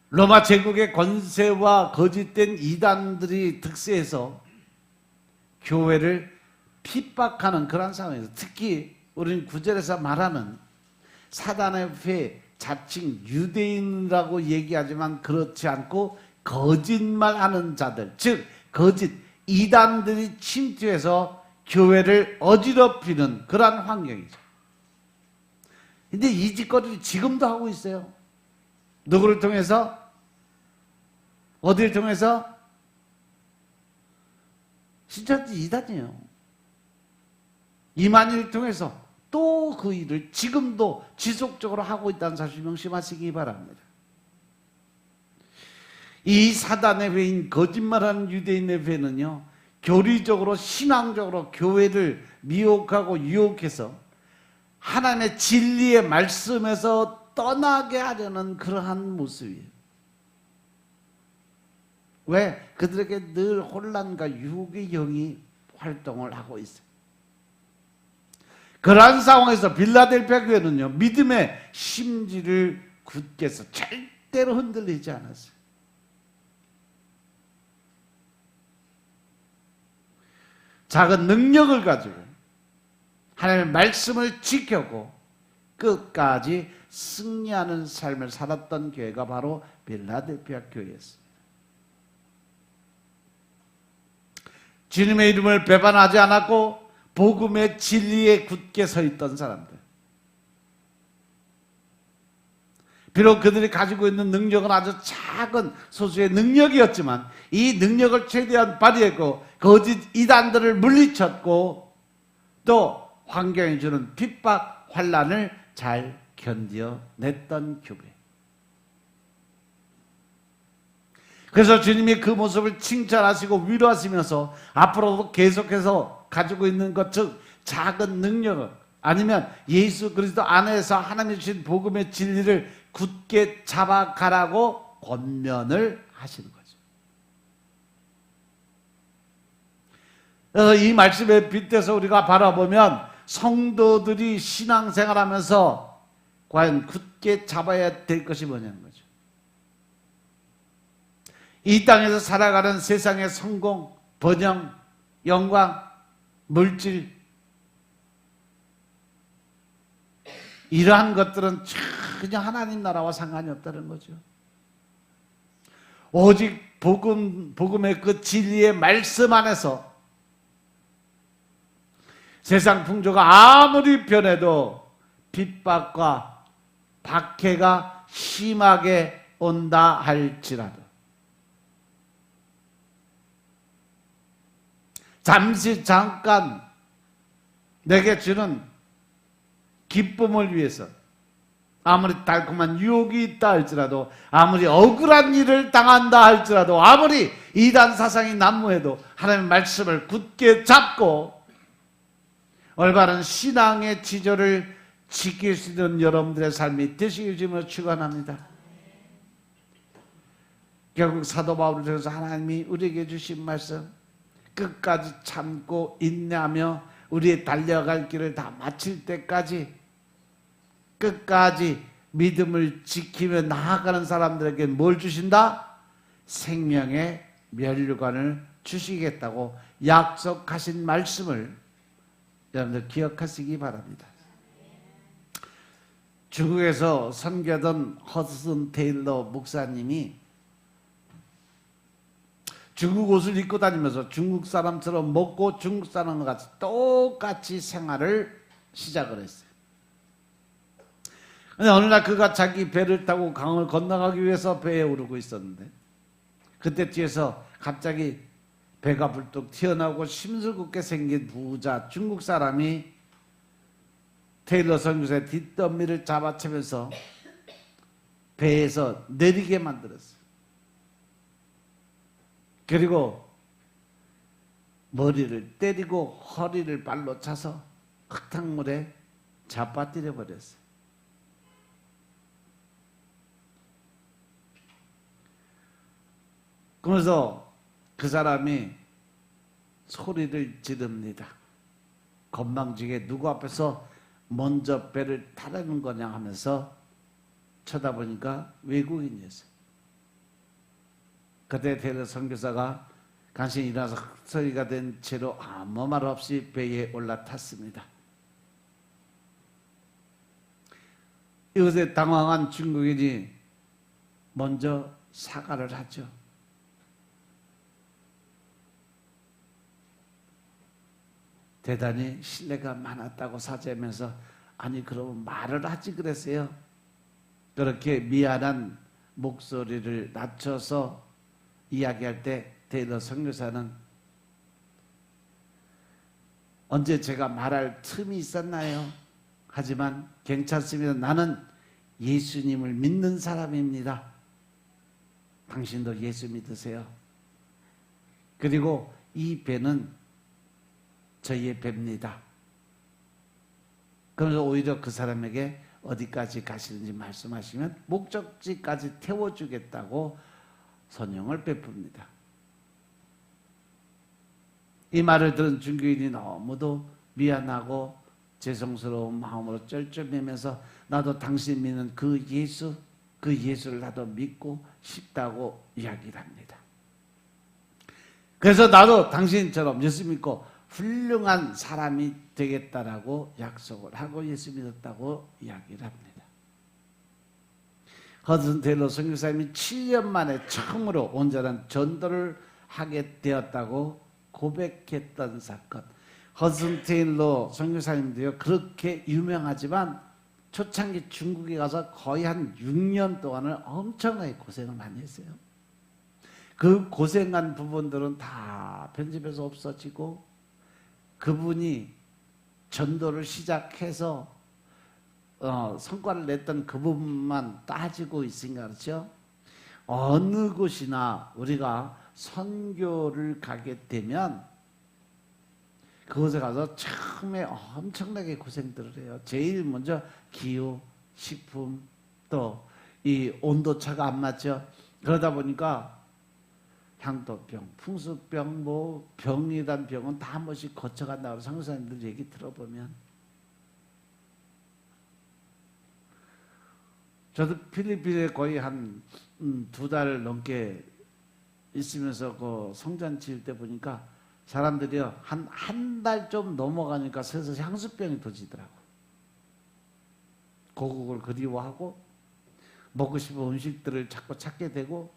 로마 제국의 권세와 거짓된 이단들이 득세해서 교회를 핍박하는 그런 상황에서 특히 우리는 9절에서 말하는 사단의 회, 자칭 유대인이라고 얘기하지만 그렇지 않고 거짓말하는 자들, 즉 거짓 이단들이 침투해서 교회를 어지럽히는 그런 환경이죠. 근데 이 짓거리를 지금도 하고 있어요. 누구를 통해서? 어디를 통해서? 진짜 이단이에요. 이만희를 통해서 또 그 일을 지금도 지속적으로 하고 있다는 사실 명심하시기 바랍니다. 이 사단의 회인 거짓말하는 유대인의 회는요, 교리적으로 신앙적으로 교회를 미혹하고 유혹해서 하나님의 진리의 말씀에서 떠나게 하려는 그러한 모습이에요. 왜? 그들에게 늘 혼란과 유혹의 영이 활동을 하고 있어요. 그러한 상황에서 빌라델피아 교회는요, 믿음의 심지를 굳게 해서 절대로 흔들리지 않았어요. 작은 능력을 가지고 하나님의 말씀을 지켰고 끝까지 승리하는 삶을 살았던 교회가 바로 빌라델피아 교회였습니다. 주님의 이름을 배반하지 않았고 복음의 진리에 굳게 서 있던 사람들. 비록 그들이 가지고 있는 능력은 아주 작은 소수의 능력이었지만 이 능력을 최대한 발휘했고 거짓 이단들을 물리쳤고 또 환경이 주는 핍박, 환난을 잘 견뎌냈던 교회. 그래서 주님이 그 모습을 칭찬하시고 위로하시면서 앞으로도 계속해서 가지고 있는 것, 즉 작은 능력을 아니면 예수 그리스도 안에서 하나님이 주신 복음의 진리를 굳게 잡아가라고 권면을 하시는 거죠. 이 말씀에 빗대서 우리가 바라보면 성도들이 신앙생활하면서 과연 굳게 잡아야 될 것이 뭐냐는 거죠. 이 땅에서 살아가는 세상의 성공, 번영, 영광, 물질, 이러한 것들은 전혀 하나님 나라와 상관이 없다는 거죠. 오직 복음의 그 진리의 말씀 안에서 세상 풍조가 아무리 변해도 핍박과 박해가 심하게 온다 할지라도 잠깐 내게 주는 기쁨을 위해서 아무리 달콤한 유혹이 있다 할지라도 아무리 억울한 일을 당한다 할지라도 아무리 이단 사상이 난무해도 하나님의 말씀을 굳게 잡고 올바른 신앙의 지조를 지킬 수 있는 여러분들의 삶이 되시길 주님으로 축원합니다. 결국 사도 바울을 통해서 하나님이 우리에게 주신 말씀 끝까지 참고 인내하며 우리의 달려갈 길을 다 마칠 때까지 끝까지 믿음을 지키며 나아가는 사람들에게 뭘 주신다? 생명의 면류관을 주시겠다고 약속하신 말씀을 여러분들 기억하시기 바랍니다. 중국에서 선교하던 허슨 테일러 목사님이 중국 옷을 입고 다니면서 중국 사람처럼 먹고 중국 사람과 같이 똑같이 생활을 시작을 했어요. 근데 어느 날 그가 자기 배를 타고 강을 건너가기 위해서 배에 오르고 있었는데 그때 뒤에서 갑자기 배가 불뚝 튀어나오고 심술궂게 생긴 부자 중국 사람이 테일러 선교사의 뒷덜미를 잡아채면서 배에서 내리게 만들었어요. 그리고 머리를 때리고 허리를 발로 차서 흙탕물에 잡아뜨려 버렸어요. 그래서 그 사람이 소리를 지릅니다. 건방지게 누구 앞에서 먼저 배를 타라는 거냐 하면서 쳐다보니까 외국인이었어요. 그때 테일러 선교사가 간신히 일어나서 흑서리가 된 채로 아무 말 없이 배에 올라탔습니다. 이것에 당황한 중국인이 먼저 사과를 하죠. 대단히 신뢰가 많았다고 사죄하면서 아니 그러면 말을 하지 그랬어요. 그렇게 미안한 목소리를 낮춰서 이야기할 때 테일러 선교사는 언제 제가 말할 틈이 있었나요? 하지만 괜찮습니다. 나는 예수님을 믿는 사람입니다. 당신도 예수 믿으세요. 그리고 이 배는 저희의 배입니다. 그래서 오히려 그 사람에게 어디까지 가시는지 말씀하시면 목적지까지 태워주겠다고 선용을 베풉니다. 이 말을 들은 중교인이 너무도 미안하고 죄송스러운 마음으로 쩔쩔매면서 나도 당신 믿는 그 예수를 나도 믿고 싶다고 이야기를 합니다. 그래서 나도 당신처럼 예수 믿고 훌륭한 사람이 되겠다라고 약속을 하고 예수 믿었다고 이야기를 합니다. 허슨 테일러 선교사님이 7년 만에 처음으로 온전한 전도를 하게 되었다고 고백했던 사건. 허슨 테일러 선교사님도요 그렇게 유명하지만 초창기 중국에 가서 거의 한 6년 동안을 엄청나게 고생을 많이 했어요. 그 고생한 부분들은 다 편집해서 없어지고 그분이 전도를 시작해서 성과를 냈던 그 부분만 따지고 있으니까 그렇죠? 어느 곳이나 우리가 선교를 가게 되면 그곳에 가서 처음에 엄청나게 고생들을 해요. 제일 먼저 기후, 식품, 또 이 온도차가 안 맞죠. 그러다 보니까 향토병, 풍수병, 뭐 병이란 병은 다 한 번씩 거쳐간다고 선교사님들 얘기 들어보면 저도 필리핀에 거의 한 2달 넘게 있으면서 그 성전 지을 때 보니까 사람들이요 한 달 좀 넘어가니까 슬슬 향수병이 도지더라고. 고국을 그리워하고 먹고 싶은 음식들을 자꾸 찾게 되고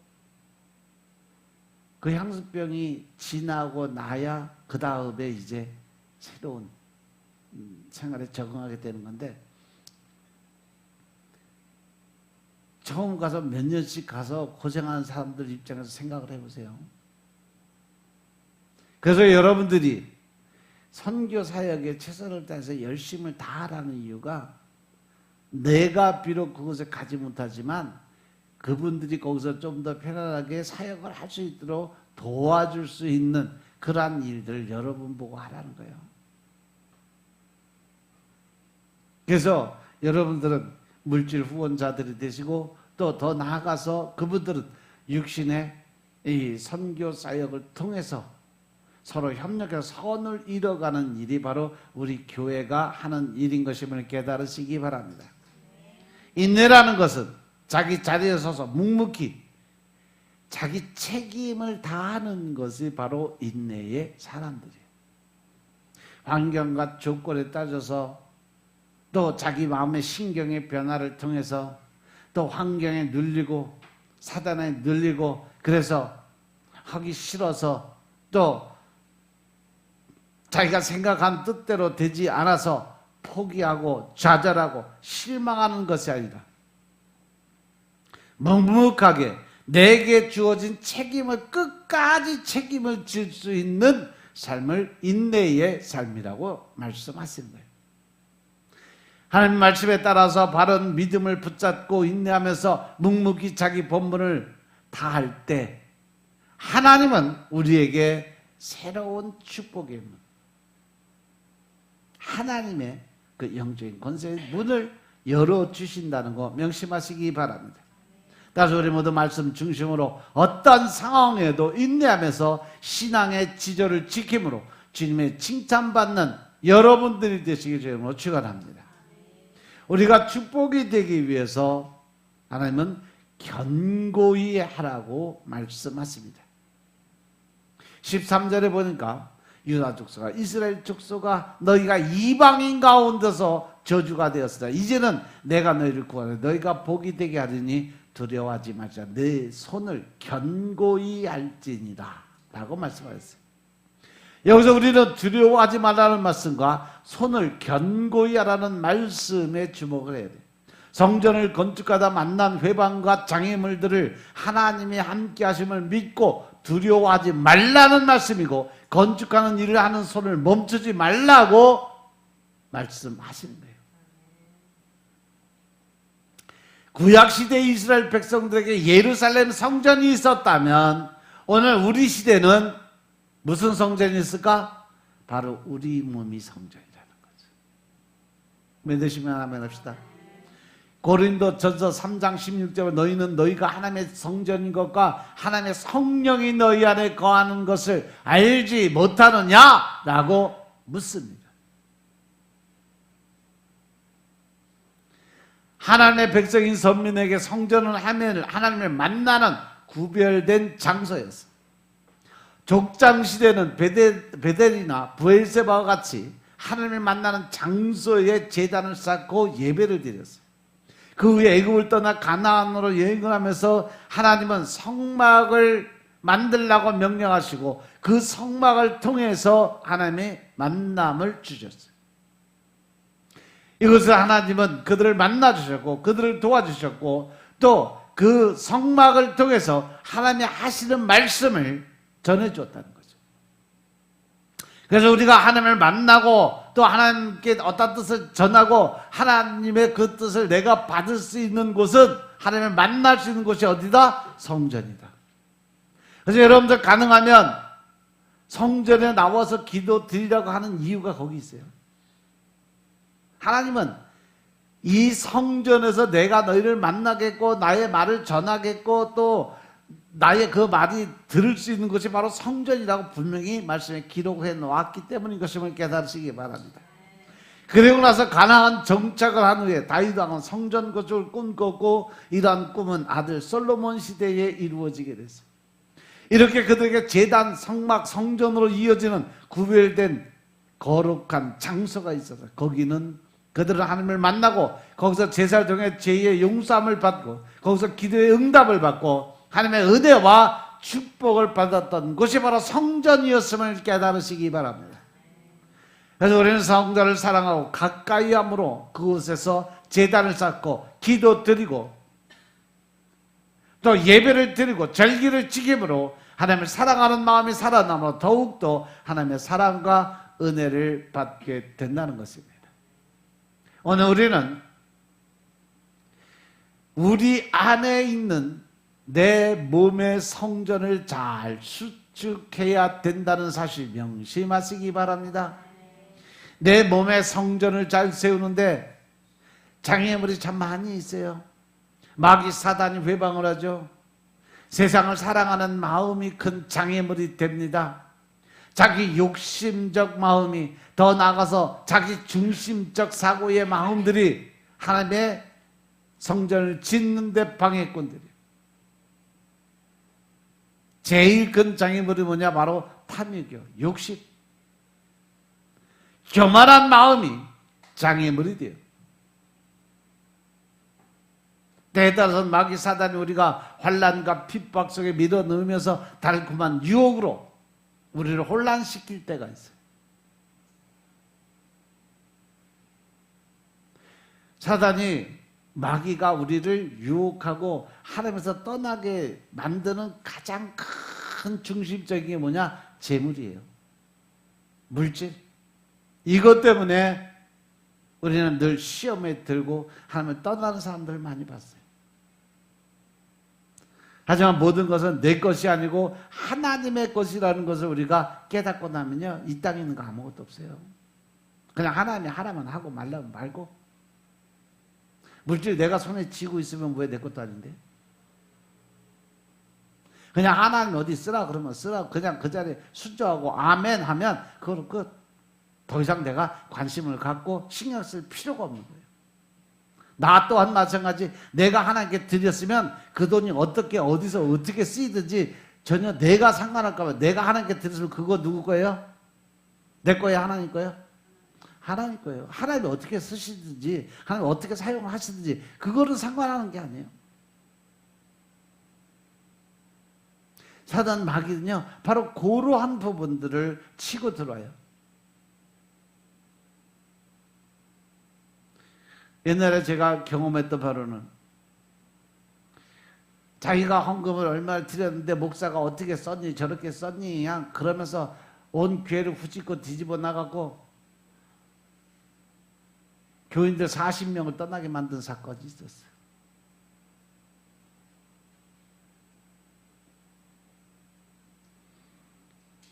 그 향수병이 지나고 나야 그 다음에 이제 새로운 생활에 적응하게 되는 건데 처음 가서 몇 년씩 가서 고생하는 사람들 입장에서 생각을 해보세요. 그래서 여러분들이 선교 사역에 최선을 다해서 열심을 다하라는 이유가 내가 비록 그곳에 가지 못하지만 그분들이 거기서 좀 더 편안하게 사역을 할 수 있도록 도와줄 수 있는 그러한 일들을 여러분 보고 하라는 거예요. 그래서 여러분들은 물질 후원자들이 되시고 또 더 나아가서 그분들은 육신의 이 선교 사역을 통해서 서로 협력해서 선을 이뤄가는 일이 바로 우리 교회가 하는 일인 것임을 깨달으시기 바랍니다. 인내라는 것은 자기 자리에 서서 묵묵히 자기 책임을 다하는 것이 바로 인내의 사람들이에요. 환경과 조건에 따져서 또 자기 마음의 신경의 변화를 통해서 또 환경에 눌리고 사단에 눌리고 그래서 하기 싫어서 또 자기가 생각한 뜻대로 되지 않아서 포기하고 좌절하고 실망하는 것이 아니라 묵묵하게 내게 주어진 책임을 끝까지 책임을 질 수 있는 삶을 인내의 삶이라고 말씀하시는 거예요. 하나님 말씀에 따라서 바른 믿음을 붙잡고 인내하면서 묵묵히 자기 본분을 다할 때 하나님은 우리에게 새로운 축복의 문, 하나님의 그 영적인 권세의 문을 열어주신다는 거 명심하시기 바랍니다. 따라서 우리 모두 말씀 중심으로 어떤 상황에도 인내하면서 신앙의 지조를 지킴으로 주님의 칭찬받는 여러분들이 되시기 주님으로 축원합니다. 우리가 축복이 되기 위해서 하나님은 견고히 하라고 말씀하십니다. 13절에 보니까 유다 족속아 이스라엘 족속아 너희가 이방인 가운데서 저주가 되었으나 이제는 내가 너희를 구하려 너희가 복이 되게 하리니 두려워하지 말자 내 손을 견고히 할지니라 라고 말씀하셨어요. 여기서 우리는 두려워하지 말라는 말씀과 손을 견고히 하라는 말씀에 주목을 해야 돼요. 성전을 건축하다 만난 회방과 장애물들을 하나님이 함께 하심을 믿고 두려워하지 말라는 말씀이고 건축하는 일을 하는 손을 멈추지 말라고 말씀하시는 거예요. 구약시대 이스라엘 백성들에게 예루살렘 성전이 있었다면 오늘 우리 시대는 무슨 성전이 있을까? 바로 우리 몸이 성전이라는 거죠. 믿으시면 아멘 합시다. 고린도전서 3장 16절에 너희는 너희가 하나님의 성전인 것과 하나님의 성령이 너희 안에 거하는 것을 알지 못하느냐? 라고 묻습니다. 하나님의 백성인 선민에게 성전은 하나님을 만나는 구별된 장소였어요. 족장시대는 베델이나 브엘세바와 같이 하나님을 만나는 장소에 제단을 쌓고 예배를 드렸어요. 그 후에 애굽을 떠나 가나안으로 여행을 하면서 하나님은 성막을 만들라고 명령하시고 그 성막을 통해서 하나님의 만남을 주셨어요. 이것을 하나님은 그들을 만나주셨고 그들을 도와주셨고 또 그 성막을 통해서 하나님이 하시는 말씀을 전해주었다는 거죠. 그래서 우리가 하나님을 만나고 또 하나님께 어떤 뜻을 전하고 하나님의 그 뜻을 내가 받을 수 있는 곳은 하나님을 만날 수 있는 곳이 어디다? 성전이다. 그래서 여러분들 가능하면 성전에 나와서 기도 드리라고 하는 이유가 거기 있어요. 하나님은 이 성전에서 내가 너희를 만나겠고 나의 말을 전하겠고 또 나의 그 말이 들을 수 있는 것이 바로 성전이라고 분명히 말씀에 기록해 놓았기 때문인 것임을 깨달으시기 바랍니다. 그리고 나서 가나안 정착을 한 후에 다윗 왕은 성전 건축을 꿈꿨고 이러한 꿈은 아들 솔로몬 시대에 이루어지게 됐어요. 이렇게 그들에게 제단, 성막, 성전으로 이어지는 구별된 거룩한 장소가 있어서 거기는 그들은 하나님을 만나고 거기서 제사를 통해 죄의 용서함을 받고 거기서 기도의 응답을 받고 하나님의 은혜와 축복을 받았던 곳이 바로 성전이었음을 깨달으시기 바랍니다. 그래서 우리는 성전을 사랑하고 가까이 함으로 그곳에서 제단을 쌓고 기도 드리고 또 예배를 드리고 절기를 지킴으로 하나님을 사랑하는 마음이 살아남아 더욱더 하나님의 사랑과 은혜를 받게 된다는 것입니다. 오늘 우리는 우리 안에 있는 내 몸의 성전을 잘 수축해야 된다는 사실 명심하시기 바랍니다. 내 몸의 성전을 잘 세우는데 장애물이 참 많이 있어요. 마귀 사단이 회방을 하죠. 세상을 사랑하는 마음이 큰 장애물이 됩니다. 자기 욕심적 마음이, 더 나아가서 자기 중심적 사고의 마음들이 하나님의 성전을 짓는 데 방해꾼들이에요. 제일 큰 장애물이 뭐냐? 바로 탐욕이요, 욕심. 교만한 마음이 장애물이 돼요. 때에 따라서는 마귀 사단이 우리가 환난과 핍박 속에 밀어넣으면서 달콤한 유혹으로 우리를 혼란시킬 때가 있어요. 사단이, 마귀가 우리를 유혹하고 하나님에서 떠나게 만드는 가장 큰 중심적인 게 뭐냐? 재물이에요. 물질. 이것 때문에 우리는 늘 시험에 들고 하나님을 떠나는 사람들을 많이 봤어요. 하지만 모든 것은 내 것이 아니고 하나님의 것이라는 것을 우리가 깨닫고 나면요, 이 땅에 있는 거 아무것도 없어요. 그냥 하나님이 하라면 하고 말라면 말고. 물질 내가 손에 쥐고 있으면 왜 내 것도 아닌데? 그냥 하나님 어디 쓰라 그러면 쓰라, 그냥 그 자리에 순종하고 아멘 하면 그거는 끝. 더 이상 내가 관심을 갖고 신경 쓸 필요가 없는 거예요. 나 또한 마찬가지. 내가 하나님께 드렸으면 그 돈이 어떻게 어디서 어떻게 쓰이든지 전혀 내가 상관할까 봐. 내가 하나님께 드렸으면 그거 누구 거예요? 내 거예요? 하나님 거예요? 하나님 거예요. 하나님이 어떻게 쓰시든지 하나님이 어떻게 사용하시든지 그거는 상관하는 게 아니에요. 사단 마귀는요, 바로 그러한 부분들을 치고 들어와요. 옛날에 제가 경험했던 바로는 자기가 헌금을 얼마를 드렸는데 목사가 어떻게 썼니 저렇게 썼니 그냥 그러면서 온 교회를 후집고 뒤집어 나가고 교인들 40명을 떠나게 만든 사건이 있었어요.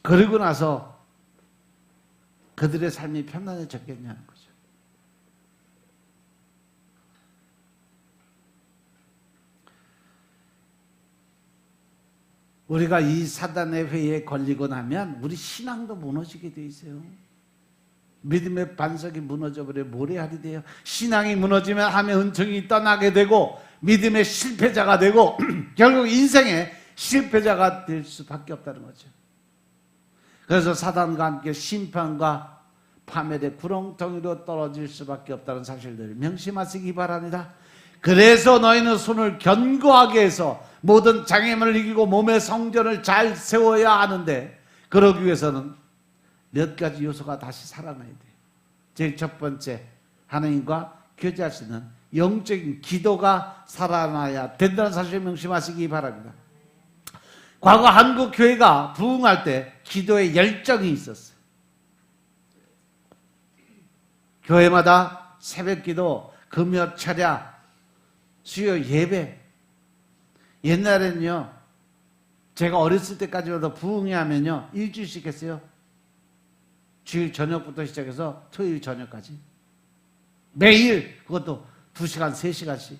그러고 나서 그들의 삶이 편안해졌겠냐는 거죠. 우리가 이 사단의 회의에 걸리고 나면 우리 신앙도 무너지게 돼 있어요. 믿음의 반석이 무너져버려 모래알이 돼요. 신앙이 무너지면 함의 은총이 떠나게 되고 믿음의 실패자가 되고 결국 인생의 실패자가 될 수밖에 없다는 거죠. 그래서 사단과 함께 심판과 파멸의 구렁텅이로 떨어질 수밖에 없다는 사실들을 명심하시기 바랍니다. 그래서 너희는 손을 견고하게 해서 모든 장애물을 이기고 몸의 성전을 잘 세워야 하는데, 그러기 위해서는 몇 가지 요소가 다시 살아나야 돼요. 제일 첫 번째, 하나님과 교제할 수 있는 영적인 기도가 살아나야 된다는 사실을 명심하시기 바랍니다. 과거 한국 교회가 부흥할 때 기도에 열정이 있었어요. 교회마다 새벽기도, 금요 철야, 수요 예배. 옛날에는요, 제가 어렸을 때까지만 더 부흥회 하면요, 일주일씩 했어요. 주일 저녁부터 시작해서 토요일 저녁까지. 매일, 그것도 2시간, 3시간씩.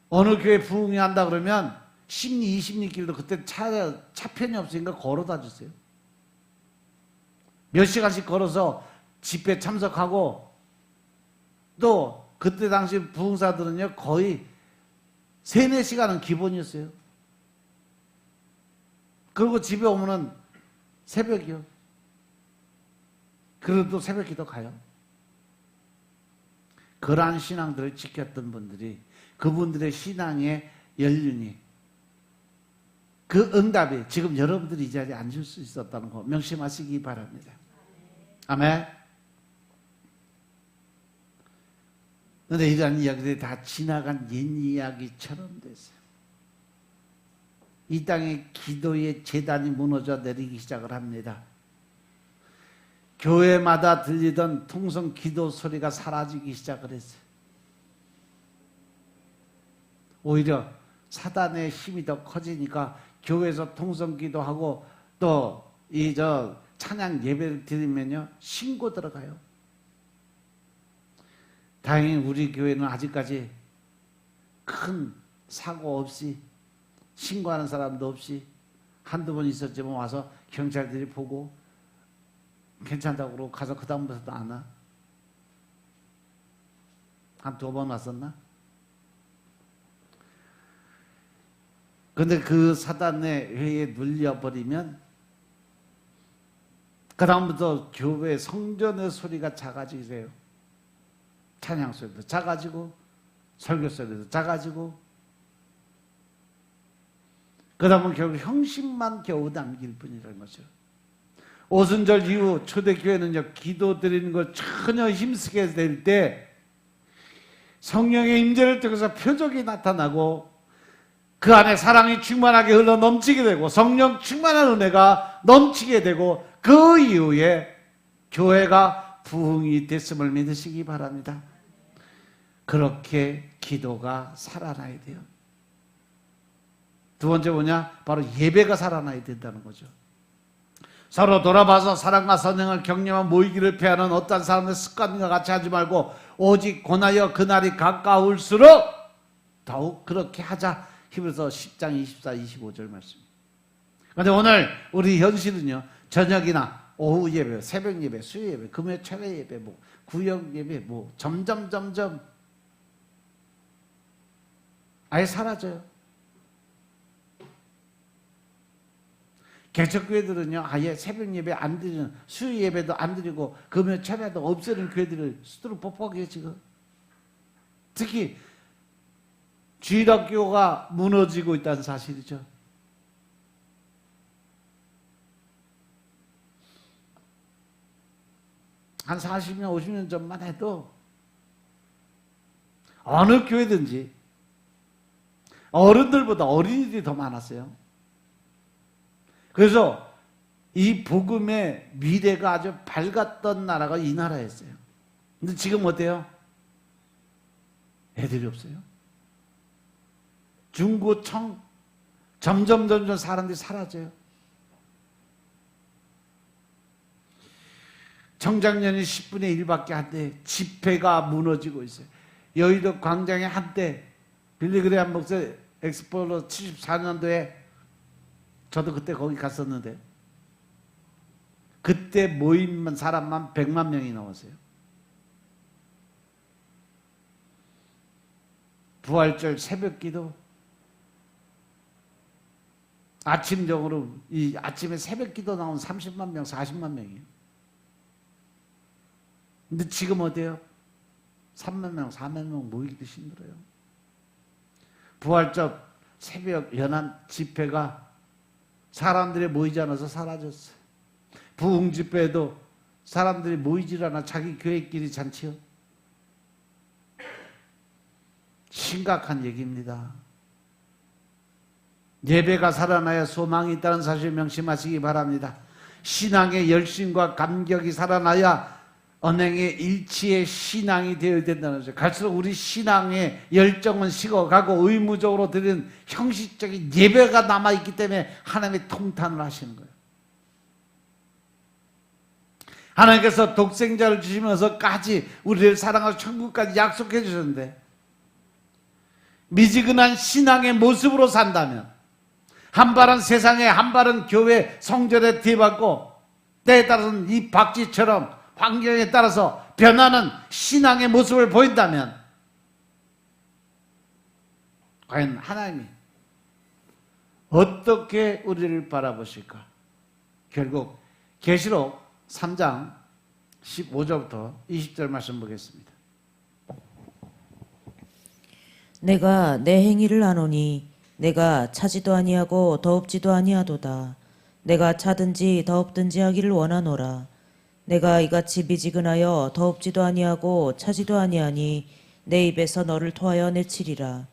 어느 교회 부흥회 한다 그러면 10리, 20리 길도 그때 차편이 없으니까 걸어다 주세요. 몇 시간씩 걸어서 집회 참석하고, 또 그때 당시 부흥사들은요 거의 3, 4시간은 기본이었어요. 그리고 집에 오면은 새벽이요. 그래도 새벽 기도 가요. 그러한 신앙들을 지켰던 분들이, 그분들의 신앙의 연륜이, 그 응답이 지금 여러분들이 이 자리에 앉을 수 있었다는 거 명심하시기 바랍니다. 아멘. 그런데 이러한 이야기들이 다 지나간 옛 이야기처럼 됐어요. 이 땅에 기도의 재단이 무너져 내리기 시작을 합니다. 교회마다 들리던 통성 기도 소리가 사라지기 시작을 했어요. 오히려 사단의 힘이 더 커지니까 교회에서 통성 기도하고 또 찬양 예배를 드리면요, 신고 들어가요. 다행히 우리 교회는 아직까지 큰 사고 없이, 신고하는 사람도 없이, 한두 번 있었지만 와서 경찰들이 보고 괜찮다고 그러고 가서 그 다음부터도 안 와. 한 2번 왔었나? 근데 그 사단의 회에 눌려버리면 그 다음부터 교회 성전의 소리가 작아지게 돼요. 찬양 소리도 작아지고 설교 소리도 작아지고, 그 다음은 결국 형식만 겨우 남길 뿐이라는 거죠. 오순절 이후 초대교회는요, 기도 드리는 걸 전혀 힘쓰게 될 때 성령의 임재를 통해서 표적이 나타나고 그 안에 사랑이 충만하게 흘러 넘치게 되고 성령 충만한 은혜가 넘치게 되고, 그 이후에 교회가 부흥이 됐음을 믿으시기 바랍니다. 그렇게 기도가 살아나야 돼요. 두 번째 뭐냐? 바로 예배가 살아나야 된다는 거죠. 서로 돌아봐서 사랑과 선행을 격려한 모이기를 패하는 어떤 사람의 습관과 같이 하지 말고 오직 권하여 그날이 가까울수록 더욱 그렇게 하자. 히브리서 10장 24, 25절 말씀. 그런데 오늘 우리 현실은요, 저녁이나 오후 예배, 새벽 예배, 수요 예배, 금요 철회 예배, 구역 예배, 점점 아예 사라져요. 개척교회들은요, 아예 새벽 예배 안 드리는, 수요 예배도 안 드리고 금요 철회도 없애는 교회들을 수두룩 뻑뻑해요 지금. 특히 주일학교가 무너지고 있다는 사실이죠. 한 40년, 50년 전만 해도 어느 교회든지 어른들보다 어린이들이 더 많았어요. 그래서 이 복음의 미래가 아주 밝았던 나라가 이 나라였어요. 근데 지금 어때요? 애들이 없어요. 중고청 점점 사람들이 사라져요. 청장년이 10분의 1밖에 안 돼. 집회가 무너지고 있어요. 여의도 광장에 한때 빌리그레암 목사 엑스폴로 74년도에 저도 그때 거기 갔었는데 그때 모인 사람만 100만 명이 넘었어요. 부활절 새벽기도 아침적으로 이 아침에 새벽기도 나온 30만 명, 40만 명이에요. 근데 지금 어때요? 3만 명, 4만 명 모이기도 힘들어요. 부활절 새벽 연한 집회가 사람들이 모이지 않아서 사라졌어요. 부흥 집회도 사람들이 모이질 않아 자기 교회끼리 잔치요. 심각한 얘기입니다. 예배가 살아나야 소망이 있다는 사실 명심하시기 바랍니다. 신앙의 열심과 감격이 살아나야 언행의 일치의 신앙이 되어야 된다는 거죠. 갈수록 우리 신앙의 열정은 식어가고 의무적으로 드리는 형식적인 예배가 남아있기 때문에 하나님이 통탄을 하시는 거예요. 하나님께서 독생자를 주시면서까지 우리를 사랑하고 천국까지 약속해 주셨는데 미지근한 신앙의 모습으로 산다면 한 발은 세상에 한 발은 교회 성전에 뒤받고 때에 따라서는 이 박쥐처럼 환경에 따라서 변하는 신앙의 모습을 보인다면 과연 하나님이 어떻게 우리를 바라보실까? 결국 계시록 3장 15절부터 20절 말씀 보겠습니다. 내가 내 행위를 아노니 내가 차지도 아니하고 더없지도 아니하도다. 내가 차든지 더없든지 하기를 원하노라. 내가 이같이 미지근하여 더없지도 아니하고 차지도 아니하니 내 입에서 너를 토하여 내치리라.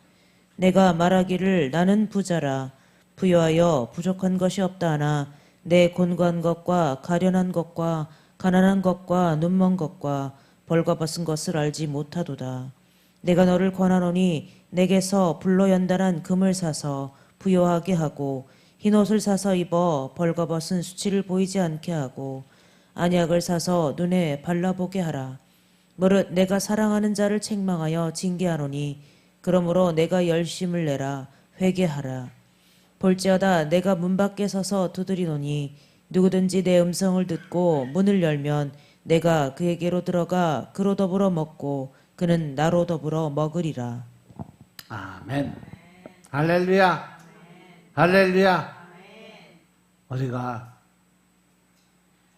내가 말하기를 나는 부자라. 부여하여 부족한 것이 없다 하나 내 곤고한 것과 가련한 것과 가난한 것과 눈먼 것과 벌거벗은 것을 알지 못하도다. 내가 너를 권하노니 내게서 불로 연단한 금을 사서 부요하게 하고 흰옷을 사서 입어 벌거벗은 수치를 보이지 않게 하고 안약을 사서 눈에 발라보게 하라. 무릇 내가 사랑하는 자를 책망하여 징계하노니 그러므로 내가 열심을 내라 회개하라. 볼지어다 내가 문 밖에 서서 두드리노니 누구든지 내 음성을 듣고 문을 열면 내가 그에게로 들어가 그로 더불어 먹고 그는 나로 더불어 먹으리라. 아멘. 할렐루야. 할렐루야. 우리가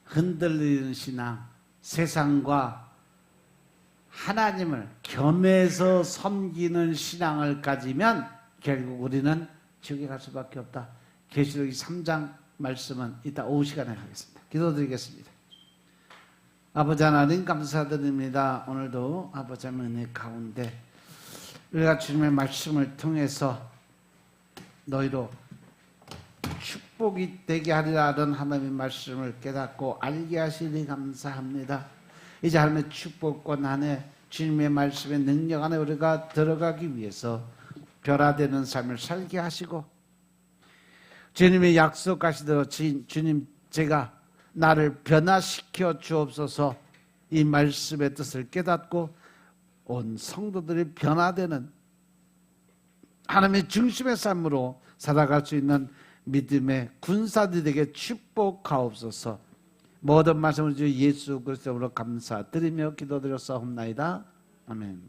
흔들리는 신앙, 세상과 하나님을 겸해서 섬기는 신앙을 가지면 결국 우리는 지옥에 갈 수밖에 없다. 계시록 3장 말씀은 이따 오후 시간에 하겠습니다. 기도드리겠습니다. 아버지 하나님 감사드립니다. 오늘도 아버지 하나님 은혜 가운데 우리가 주님의 말씀을 통해서 너희로 축복이 되게 하리라는 하나님의 말씀을 깨닫고 알게 하시니 감사합니다. 이제 하나님의 축복권 안에 주님의 말씀의 능력 안에 우리가 들어가기 위해서 변화되는 삶을 살게 하시고 주님의 약속하시대로 주님 제가 나를 변화시켜 주옵소서. 이 말씀의 뜻을 깨닫고 온 성도들이 변화되는 하나님의 중심의 삶으로 살아갈 수 있는 믿음의 군사들에게 축복하옵소서. 모든 말씀을 주 예수 그리스도로 감사드리며 기도드렸사옵나이다. 아멘.